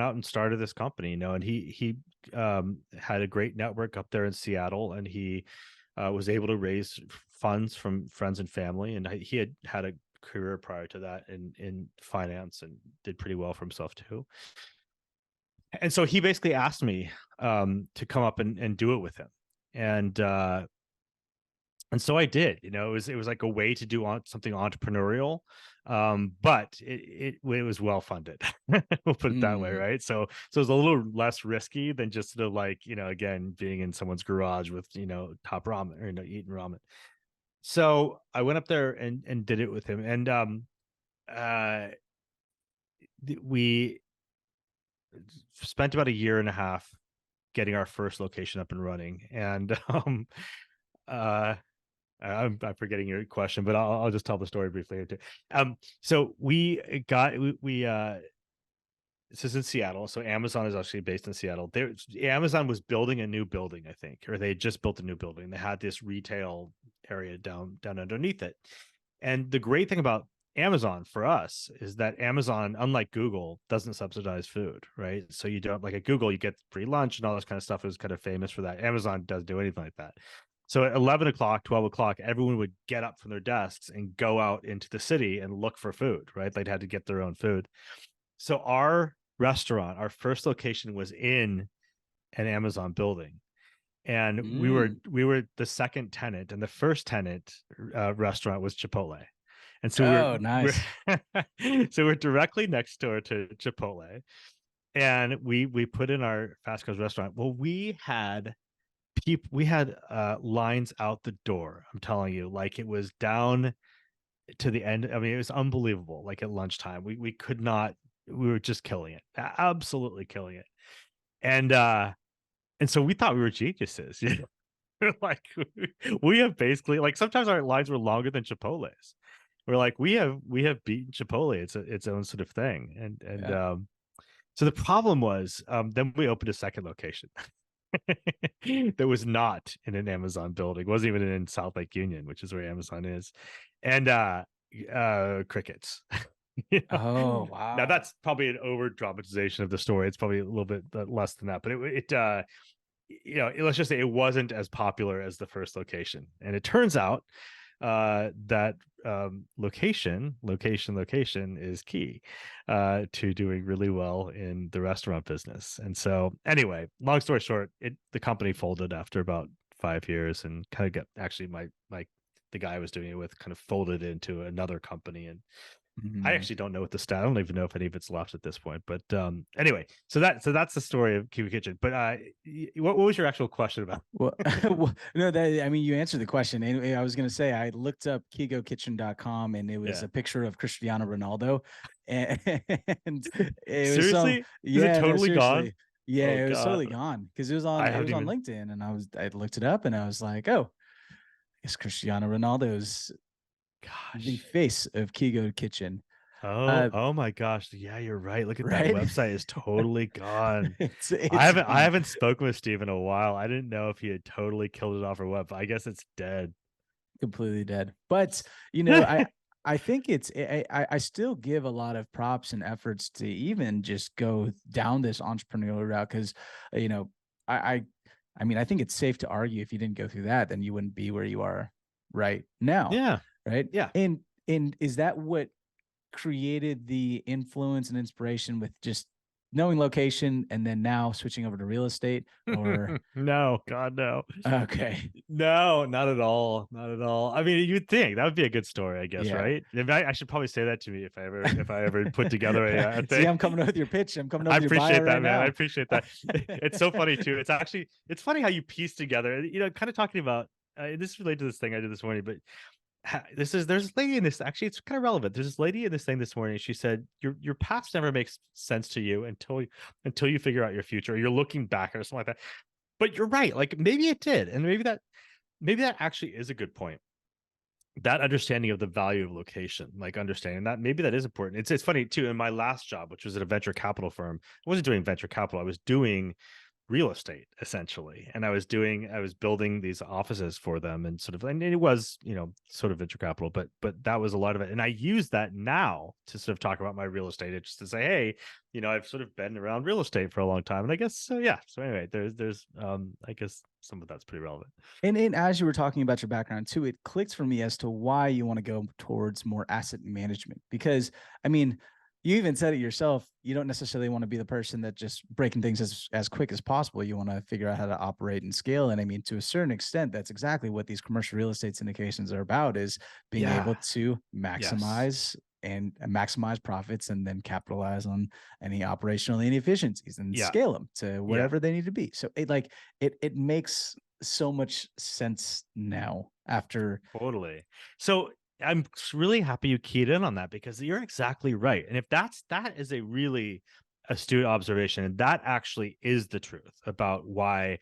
out and started this company, and he had a great network up there in Seattle, and he was able to raise funds from friends and family, and he had a career prior to that in finance, and did pretty well for himself too. And so he basically asked me to come up and do it with him, and so I did. It was like a way to do something entrepreneurial, But it was well funded. We'll put it that way, Mm. right? So it's a little less risky than just sort of like, again, being in someone's garage with, top ramen or, eating ramen. So I went up there and did it with him. And uh we spent about a year and a half getting our first location up and running. And uh I'm forgetting your question, but I'll just tell the story briefly here too. So we this is in Seattle. So Amazon is actually based in Seattle. Amazon was building a new building, I think, or they just built a new building. They had this retail area down underneath it. And the great thing about Amazon for us is that Amazon, unlike Google, doesn't subsidize food, right? So you don't, like at Google, you get free lunch and all this kind of stuff is kind of famous for that. Amazon doesn't do anything like that. So at 11 o'clock, 12 o'clock, everyone would get up from their desks and go out into the city and look for food, right? They'd had to get their own food. So our restaurant, our first location was in an Amazon building. And Mm. we were the second tenant, and the first tenant restaurant was Chipotle. And so Oh, nice. so we're directly next door to Chipotle. And we put in our fast casual restaurant. Well, we had lines out the door. I'm telling you, like it was down to the end. I mean, it was unbelievable. Like at lunchtime, we could not. We were just killing it, absolutely killing it. And so we thought we were geniuses. Like we have basically, like, sometimes our lines were longer than Chipotle's. We're like, we have beaten Chipotle. It's its own sort of thing. And Yeah. so the problem was, then we opened a second location that was not in an Amazon building. It wasn't even in South Lake Union, which is where Amazon is. And crickets. Oh, Now wow. that's probably an over dramatization of the story. It's probably a little bit less than that, but let's just say it wasn't as popular as the first location. And it turns out that location is key to doing really well in the restaurant business. And so anyway, long story short, the company folded after about 5 years, and kind of got, actually, my the guy I was doing it with kind of folded into another company. And I Mhm. actually don't know what the stat. I don't even know if any of it's left at this point. But anyway, so that's the story of Kiwi Kitchen. But what was your actual question about? Well, well, no, I mean, you answered the question. And I was going to say, I looked up kigokitchen.com and it was Yeah. a picture of Cristiano Ronaldo. And it was Seriously? Is it yeah, no, totally gone? seriously. Yeah, Oh it was God. totally gone because I it haven't was on even. LinkedIn, and I looked it up and I was like, oh, it's Cristiano Ronaldo's the Gosh. face of Kigo Kitchen. Oh, Uh, oh my gosh. Yeah, you're right. Look at that right? website is totally gone. I It's haven't I gone. haven't spoken with Steve in a while. I didn't know if he had totally killed it off or what, but I guess it's dead. Completely dead. But you know, I think I still give a lot of props and efforts to even just go down this entrepreneurial route because you know I, I I mean I think it's safe to argue if you didn't go through that then you wouldn't be where you are right now, Yeah. right? Yeah. And is that what created the influence and inspiration with just knowing location and then now switching over to real estate or No, God, no. okay, No, not at all. Not at all. I mean, you'd think that would be a good story, I guess, yeah. right? I should probably say that to me if I ever put together a See, thing. I'm coming up with your pitch. I'm coming up I with your bio appreciate that, right man. I now. appreciate that. It's so funny too. It's funny how you piece together, kind of talking about, this is related to this thing I did this morning, but there's a lady in this, actually, it's kind of relevant. There's this lady in this thing this morning. She said, your past never makes sense to you until you figure out your future, or you're looking back or something like that. But you're right. Like maybe it did. And maybe that actually is a good point. That understanding of the value of location, like understanding that, maybe that is important. It's funny too. In my last job, which was at a venture capital firm, I wasn't doing venture capital. I was doing real estate essentially, and I was building these offices for them, and sort of, and it was, sort of venture capital, but that was a lot of it. And I use that now to sort of talk about my real estate. It's just to say, hey, I've sort of been around real estate for a long time, and I guess so. Yeah. So anyway, there's I guess some of that's pretty relevant. And as you were talking about your background too, it clicked for me as to why you want to go towards more asset management. Because I mean, you even said it yourself. You don't necessarily want to be the person that just breaking things as quick as possible. You want to figure out how to operate and scale. And I mean, to a certain extent, that's exactly what these commercial real estate syndications are about: is being able Yeah. to Yes. maximize and maximize profits, and then capitalize on any operational inefficiencies and Yeah. scale them to Yeah. whatever they need to be. So it makes so much sense now after. Totally. So I'm really happy you keyed in on that, because you're exactly right. And if that is a really astute observation, and that actually is the truth about why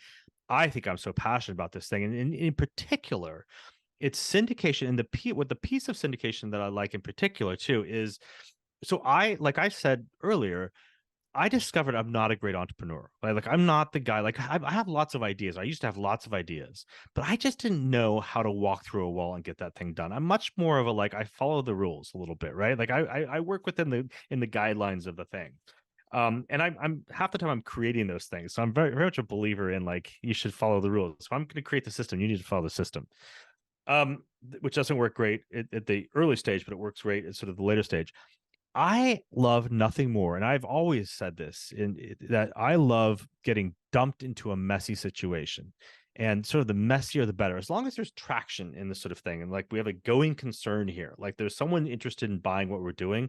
I think I'm so passionate about this thing. And in particular, it's syndication. And what the piece of syndication that I like in particular too is, so like I said earlier, I discovered I'm not a great entrepreneur. Like I'm not the guy. Like I have lots of ideas. I used to have lots of ideas, but I just didn't know how to walk through a wall and get that thing done. I'm much more of a, like, I follow the rules a little bit, right? Like I work within the guidelines of the thing. And I'm half the time I'm creating those things. So I'm very, very much a believer in, like, you should follow the rules. If I'm going to create the system, you need to follow the system. Which doesn't work great at the early stage, but it works great at sort of the later stage. I love nothing more, and I've always said this, that I love getting dumped into a messy situation, and sort of the messier the better, as long as there's traction in this sort of thing, and like we have a going concern here, like there's someone interested in buying what we're doing.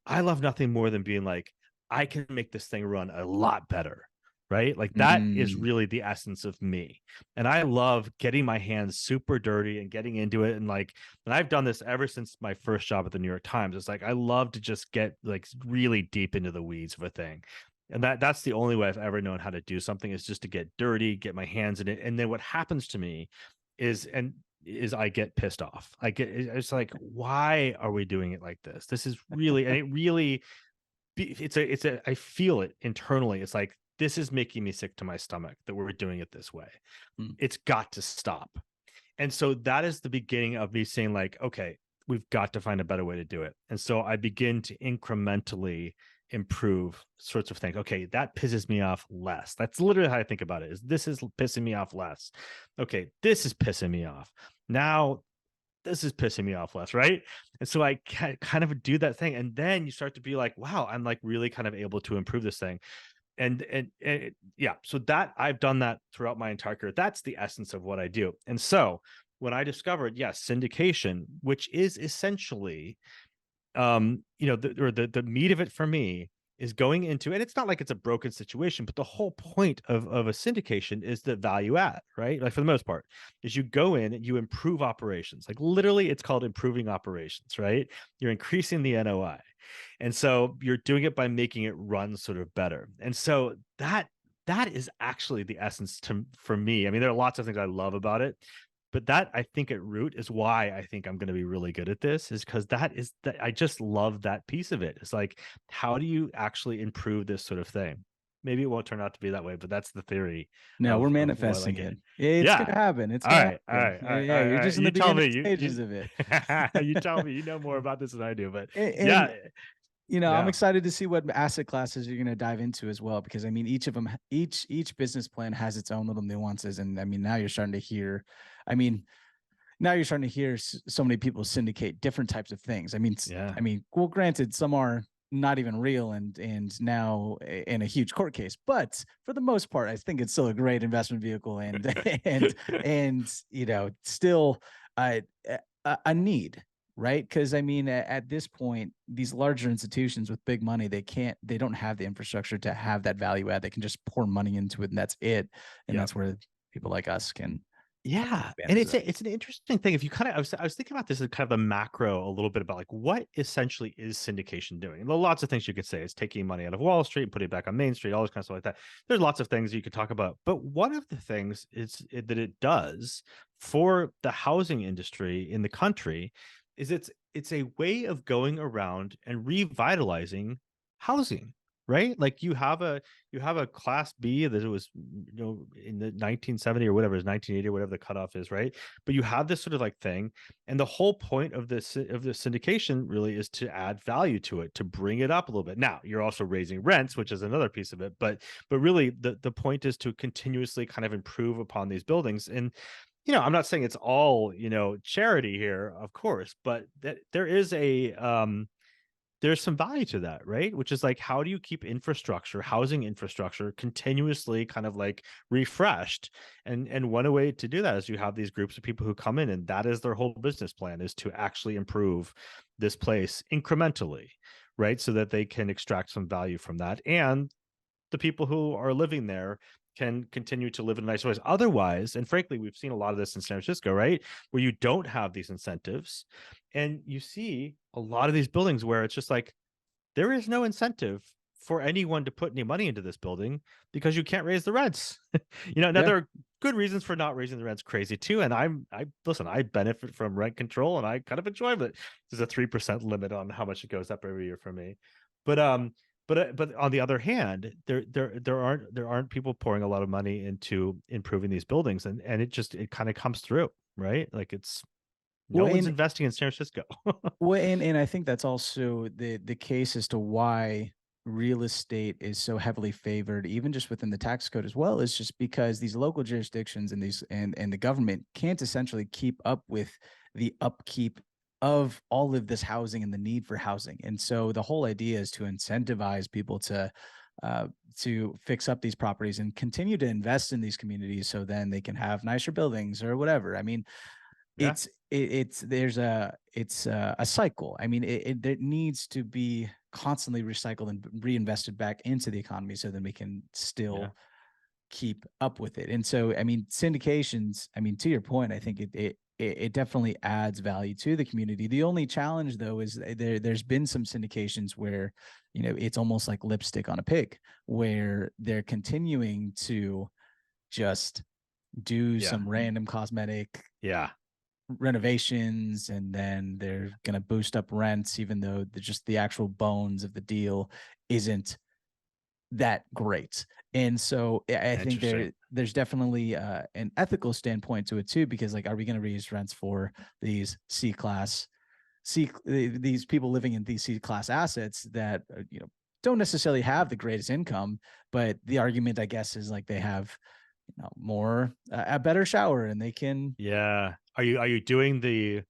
I love nothing more than being like, I can make this thing run a lot better, right? Like that is Mm, really the essence of me. And I love getting my hands super dirty and getting into it. And I've done this ever since my first job at the New York Times. It's like, I love to just get like really deep into the weeds of a thing. And that's the only way I've ever known how to do something, is just to get dirty, get my hands in it. And then what happens to me is, I get pissed off. It's like, why are we doing it like this? This is really, and it really, I feel it internally. It's like, this is making me sick to my stomach that we're doing it this way. mm. It's got to stop. And so that is the beginning of me saying, like, okay, we've got to find a better way to do it. And so I begin to incrementally improve sorts of things. Okay, that pisses me off less. That's literally how I think about it, is this is pissing me off less. Okay, this is pissing me off. Now this is pissing me off less, right? And so I kind of do that thing, and then you start to be like, wow, I'm like really kind of able to improve this thing. And yeah, so that I've done that throughout my entire career. That's the essence of what I do. And so when I discovered, yes, syndication, which is essentially, the meat of it for me is going into, and it's not like it's a broken situation, but the whole point of a syndication is the value add, right? Like for the most part, is you go in and you improve operations. Like literally, it's called improving operations, right? You're increasing the NOI. And so you're doing it by making it run sort of better. And so that is actually the essence for me. I mean, there are lots of things I love about it, but that, I think, at root is why I think I'm going to be really good at this, is because I just love that piece of it. It's like, how do you actually improve this sort of thing? Maybe it won't turn out to be that way, but that's the theory No, we're of what I manifesting like it. it. It's Yeah. gonna happen. It's All gonna right. All happen. right. All right. All Yeah, right. you're All right. just in the You tell beginning me. stages of it. You tell me. You know more about this than I do, but And yeah. I'm Yeah. excited to see what asset classes you're going to dive into as well, because I mean, each of them, each business plan has its own little nuances. And I mean, now you're starting to hear, I mean, now you're starting to hear so many people syndicate different types of things. Yeah. Well, granted, some are not even real and now in a huge court case, but for the most part, I think it's still a great investment vehicle and and still a need, right? Because I mean, at this point, these larger institutions with big money, they don't have the infrastructure to have that value add. They can just pour money into it, and that's it. And Yeah. that's where people like us can Yeah, and advantage of that. it's an interesting thing. If you kind of, I was thinking about this as kind of the macro a little bit, about like, what essentially is syndication doing? And there are lots of things you could say. It's taking money out of Wall Street and putting it back on Main Street, all this kind of stuff like that. There's lots of things you could talk about, but one of the things that it does for the housing industry in the country is it's a way of going around and revitalizing housing. Right, like you have a class B that it was, in the 1970 or whatever, is 1980 or whatever the cutoff is, right? But you have this sort of like thing, and the whole point of this syndication really is to add value to it, to bring it up a little bit. Now you're also raising rents, which is another piece of it, but really the point is to continuously kind of improve upon these buildings. And I'm not saying it's all charity here, of course, but that there is there's some value to that, right? Which is like, how do you keep infrastructure, housing infrastructure, continuously kind of like refreshed? And one way to do that is you have these groups of people who come in, and that is their whole business plan, is to actually improve this place incrementally, right? So that they can extract some value from that. And the people who are living there can continue to live in nice ways. Otherwise, and frankly, we've seen a lot of this in San Francisco, right? Where you don't have these incentives, and you see a lot of these buildings where it's just like there is no incentive for anyone to put any money into this building because you can't raise the rents. Now Yeah. there are good reasons for not raising the rents crazy too. And I listen, I benefit from rent control and I kind of enjoy it. There's a 3% limit on how much it goes up every year for me. But but on the other hand, there aren't people pouring a lot of money into improving these buildings, and it kind of comes through, right? Like it's no Well, one's and investing in San Francisco. and I think that's also the case as to why real estate is so heavily favored, even just within the tax code as well, is just because these local jurisdictions and these and the government can't essentially keep up with the upkeep of all of this housing and the need for housing. And so the whole idea is to incentivize people to fix up these properties and continue to invest in these communities so then they can have nicer buildings or whatever. I mean, Yeah, it's there's a cycle. I mean, it needs to be constantly recycled and reinvested back into the economy so then we can yeah, still keep up with it. And so, I mean, syndications, I mean, to your point, I think it definitely adds value to the community. The only challenge though is there's been some syndications where, it's almost like lipstick on a pig, where they're continuing to just do yeah, some random cosmetic yeah. renovations, and then they're going to boost up rents even though just the actual bones of the deal isn't that great. And so I think Interesting. there's definitely an ethical standpoint to it too, because like, are we going to raise rents for these these people living in these C class assets that don't necessarily have the greatest income, but the argument I guess is like they have more a better shower and they can. Yeah. Are you doing the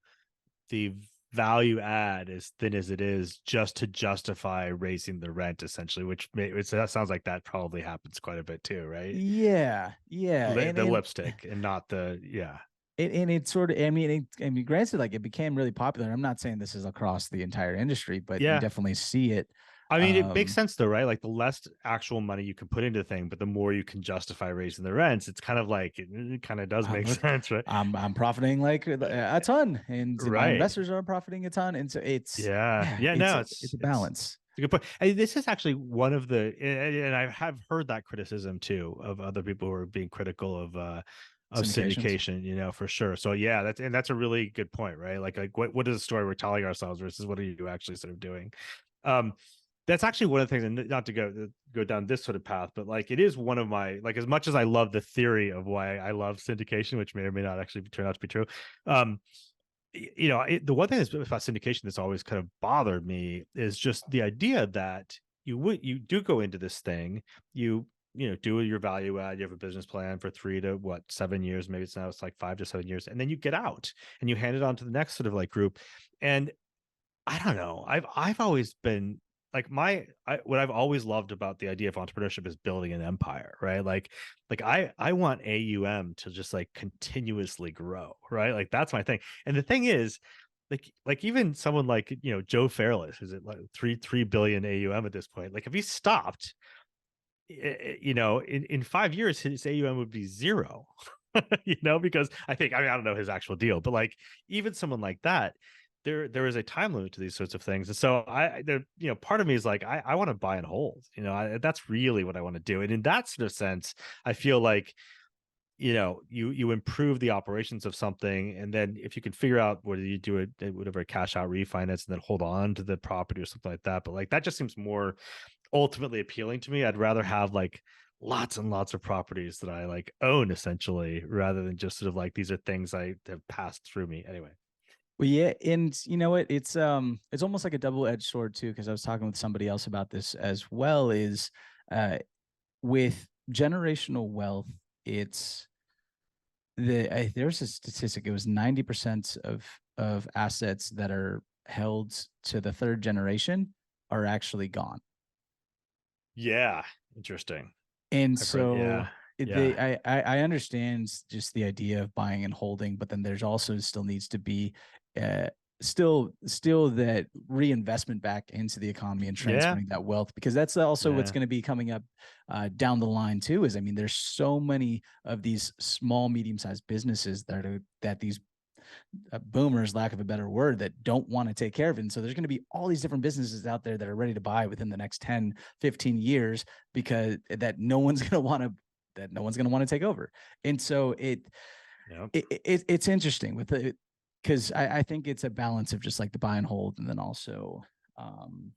value add as thin as it is just to justify raising the rent essentially, that sounds like that probably happens quite a bit too, right? Yeah, yeah, The lipstick and not the yeah. and it's sort of, I mean, granted, like it became really popular. I'm not saying this is across the entire industry, but you Yeah. definitely see it. I mean, it makes Um, sense though, right? Like the less actual money you can put into the thing, but the more you can justify raising the rents, it's kind of like it kind of does make I'm, sense, right? I'm profiting like a ton, and my Right. investors are profiting a ton, and so it's Yeah. yeah, Yeah. it's No, it's a balance. it's a good point. And this is actually one of and I have heard that criticism too of other people who are being critical of Syndications. syndication, for sure. So yeah, that's a really good point, right? Like what is the story we're telling ourselves versus what are you actually sort of doing? Um, that's actually one of the things, and not to go down this sort of path, but like it is one of my like as much as I love the theory of why I love syndication, which may or may not actually turn out to be true. Um, the one thing that's about syndication that's always kind of bothered me is just the idea that you do go into this thing, do your value add, you have a business plan for 3 to 7 years, maybe it's like 5 to 7 years, and then you get out and you hand it on to the next sort of like group. And I don't know. I've always been like what I've always loved about the idea of entrepreneurship is building an empire, right? Like I want AUM to just like continuously grow, right? Like that's my thing. And the thing is, like even someone like Joe Fairless, is it like three billion AUM at this point? Like if he stopped, in 5 years his AUM would be zero. Because I mean I don't know his actual deal, but like even someone like that, there is a time limit to these sorts of things. And so part of me is like I want to buy and hold. That's really what I want to do. And in that sort of sense, I feel like you improve the operations of something, and then if you can figure out whether you do it whatever, a cash out refinance and then hold on to the property or something like that. But like that just seems more ultimately appealing to me. I'd rather have like lots and lots of properties that I like own essentially, rather than just sort of like these are things I have passed through me anyway. Well, yeah, and you know what? It's almost like a double-edged sword too, because I was talking with somebody else about this as well. Is with generational wealth, it's there's a statistic. It was 90% of assets that are held to the third generation are actually gone. Yeah. Interesting. And I've heard. so Yeah. Yeah. I understand just the idea of buying and holding, but then there's also still needs to be uh, still that reinvestment back into the economy and Yeah. transferring that wealth, because that's also what's Yeah. going to be coming up down the line too. Is, I mean, there's so many of these small, medium-sized businesses that these boomers, lack of a better word, that don't want to take care of it. And so there's going to be all these different businesses out there that are ready to buy within the next 10, 15 years, because that no one's going to want to take over. And so Yeah. it's interesting with the, because I think it's a balance of just like the buy and hold, and then also, and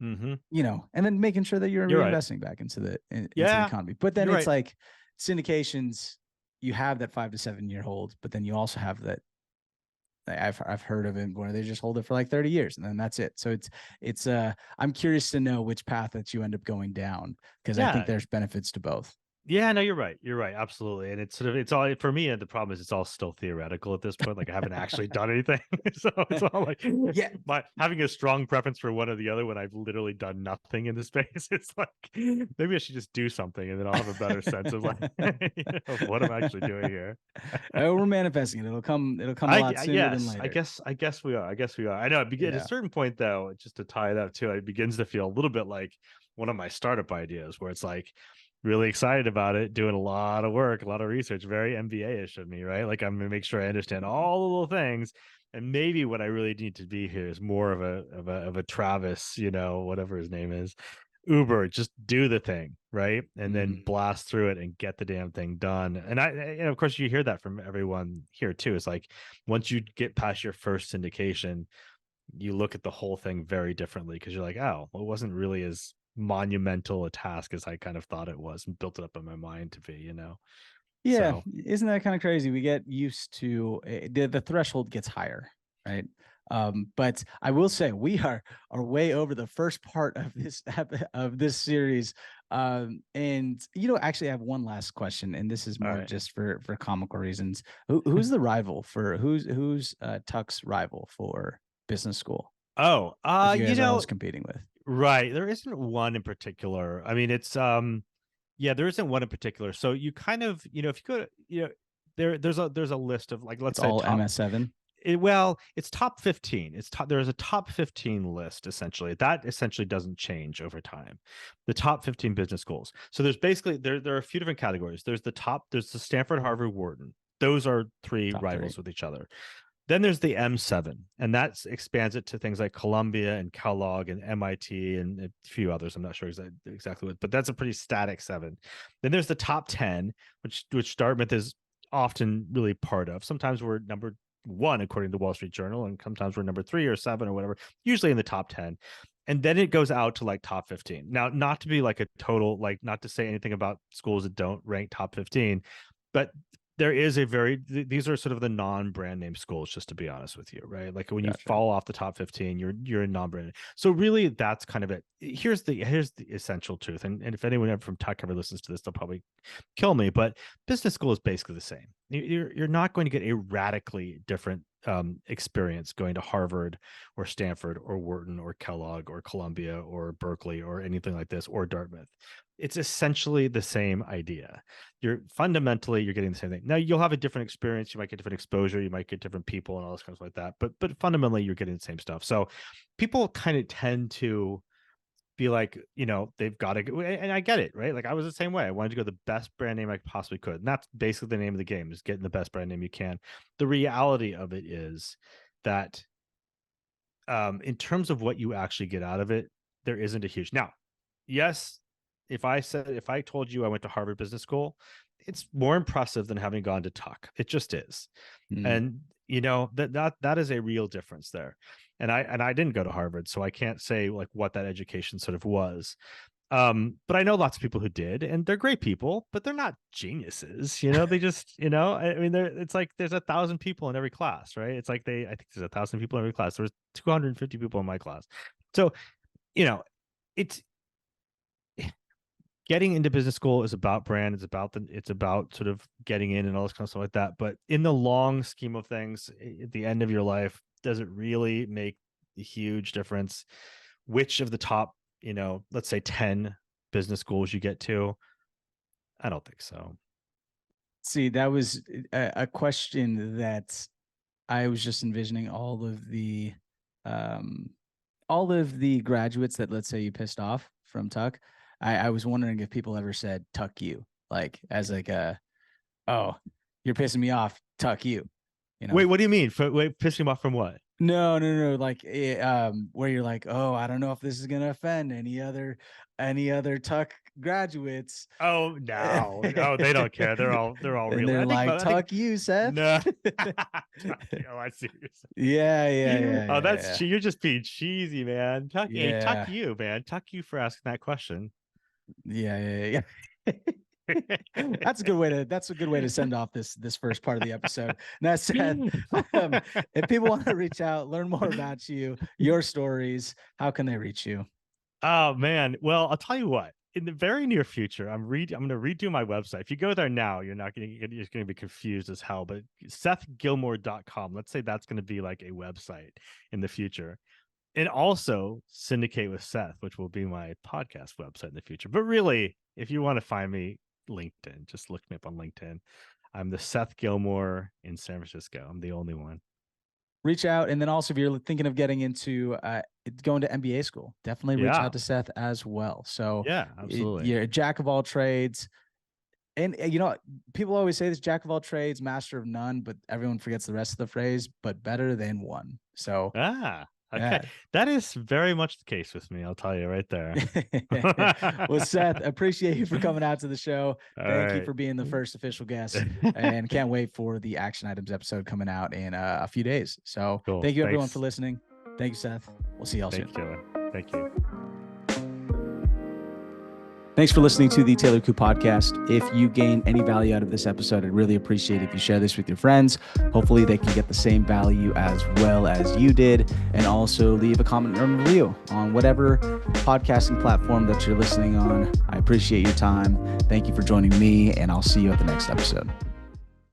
then making sure that you're You're right. reinvesting back into the Yeah. economy. But then You're it's right. like syndications, you have that 5 to 7 year hold, but then you also have that, I've heard of it where they just hold it for like 30 years and then that's it. So it's I'm curious to know which path that you end up going down, because I think Yeah. there's benefits to both. Yeah, no, you're right. You're right. Absolutely. And it's all for me. The problem is it's all still theoretical at this point. Like I haven't actually done anything. So it's all like Yeah. my having a strong preference for one or the other when I've literally done nothing in the space. It's like maybe I should just do something and then I'll have a better sense of like of what I'm actually doing here. We're manifesting it. It'll come a lot sooner than Yes, later. I guess we are. I guess we are. I know at a Yeah. certain point though, just to tie it up too, it begins to feel a little bit like one of my startup ideas where it's like really excited about it, doing a lot of work, a lot of research, very MBA-ish of me, right? Like I'm gonna make sure I understand all the little things. And maybe what I really need to be here is more of a Travis, whatever his name is, Uber, just do the thing, right? And then Mhm. blast through it and get the damn thing done. And of course you hear that from everyone here too. It's like once you get past your first syndication, you look at the whole thing very differently because you're like, oh, well, it wasn't really as monumental a task as I kind of thought it was and built it up in my mind to be. Yeah, So isn't that kind of crazy? We get used to the threshold gets higher, right? But I will say we are way over the first part of this series. And actually, I have one last question, and this is all more right. just for comical reasons. Who's the rival for who's Tuck's rival for business school Oh, that you guys are always competing with? right. There isn't one in particular. I mean, it's yeah, there isn't one in particular. So you kind of, if you go to, there's a list of like, let's It's say all MS7. well, it's top 15. There's a top 15 list essentially. That essentially doesn't change over time. The top 15 business schools. So there's basically there are a few different categories. There's the Stanford, Harvard, Wharton. Those are three Top rivals 3. with each other. Then there's the M7, and that expands it to things like Columbia and Kellogg and MIT and a few others. I'm not sure exactly what, but that's a pretty static 7. Then there's the top 10, which Dartmouth is often really part of. Sometimes we're number 1 according to the Wall Street Journal, and sometimes we're number 3 or 7 or whatever. Usually in the top 10. And then it goes out to like top 15. Now, not to be like a total, like not to say anything about schools that don't rank top 15, but there is these are sort of the non-brand name schools, just to be honest with you, right? Like when you Gotcha. fall off the top 15, you're a non-brand. So really that's kind of it. Here's the essential truth. And if anyone ever from Tuck ever listens to this, they'll probably kill me, but business school is basically the same. You're not going to get a radically different experience going to Harvard or Stanford or Wharton or Kellogg or Columbia or Berkeley or anything like this or Dartmouth. It's essentially the same idea. You're getting the same thing. Now you'll have a different experience. You might get different exposure. You might get different people and all this kind of stuff like that. But fundamentally, you're getting the same stuff. So people kind of tend to be like, they've got to go, and I get it, right? Like I was the same way. I wanted to go the best brand name I possibly could. And that's basically the name of the game, is getting the best brand name you can. The reality of it is that in terms of what you actually get out of it, there isn't a huge now. Yes, if I told you I went to Harvard Business School, it's more impressive than having gone to Tuck. It just is. Mm. And that is a real difference there. And I didn't go to Harvard, so I can't say like what that education sort of was. But I know lots of people who did, and they're great people, but they're not geniuses. They just, I mean, it's like there's 1,000 people in every class, right? It's like I think there's 1,000 people in every class. There was 250 people in my class. So, it's getting into business school is about brand. It's about sort of getting in and all this kind of stuff like that. But in the long scheme of things, at the end of your life, does it really make a huge difference? which of the top, let's say 10 business schools you get to? I don't think so. See, that was a question that I was just envisioning all of the graduates that, let's say, you pissed off from Tuck. I was wondering if people ever said Tuck you, like as like oh, you're pissing me off, Tuck you. Wait, what do you mean? Wait, pissing me off from what? No. Like, where you're like, oh, I don't know if this is gonna offend any other Tuck graduates. Oh no, they don't care. They're all and real. they're like, Tuck you, Seth. No. Oh, I see. Yeah. Oh, that's you're just being cheesy, man. Tuck you, man. Tuck you for asking that question. Yeah. That's a good way to send off this first part of the episode. Now, Seth, if people want to reach out, learn more about you, your stories, how can they reach you? Oh man, well, I'll tell you what. In the very near future, I'm going to redo my website. If you go there now, you're going to be confused as hell. But SethGilmore.com. Let's say that's going to be like a website in the future. And also Syndicate with Seth, which will be my podcast website in the future. But really, if you want to find me, LinkedIn, just look me up on LinkedIn. I'm the Seth Gilmore in San Francisco. I'm the only one. Reach out. And then also, if you're thinking of getting into going to MBA school, definitely reach out to Seth as well. So yeah, absolutely. You're a jack of all trades. And people always say this: jack of all trades, master of none, but everyone forgets the rest of the phrase, but better than one. So okay. Yeah. That is very much the case with me. I'll tell you right there. Well, Seth, appreciate you for coming out to the show. Thank you for being the first official guest, and can't wait for the action items episode coming out in a few days. So cool. Thank you everyone for listening. Thank you, Seth. We'll see y'all soon. Thank you. Thanks for listening to the Taylor Coup podcast. If you gain any value out of this episode, I'd really appreciate it if you share this with your friends. Hopefully they can get the same value as well as you did. And also leave a comment or a review on whatever podcasting platform that you're listening on. I appreciate your time. Thank you for joining me, and I'll see you at the next episode.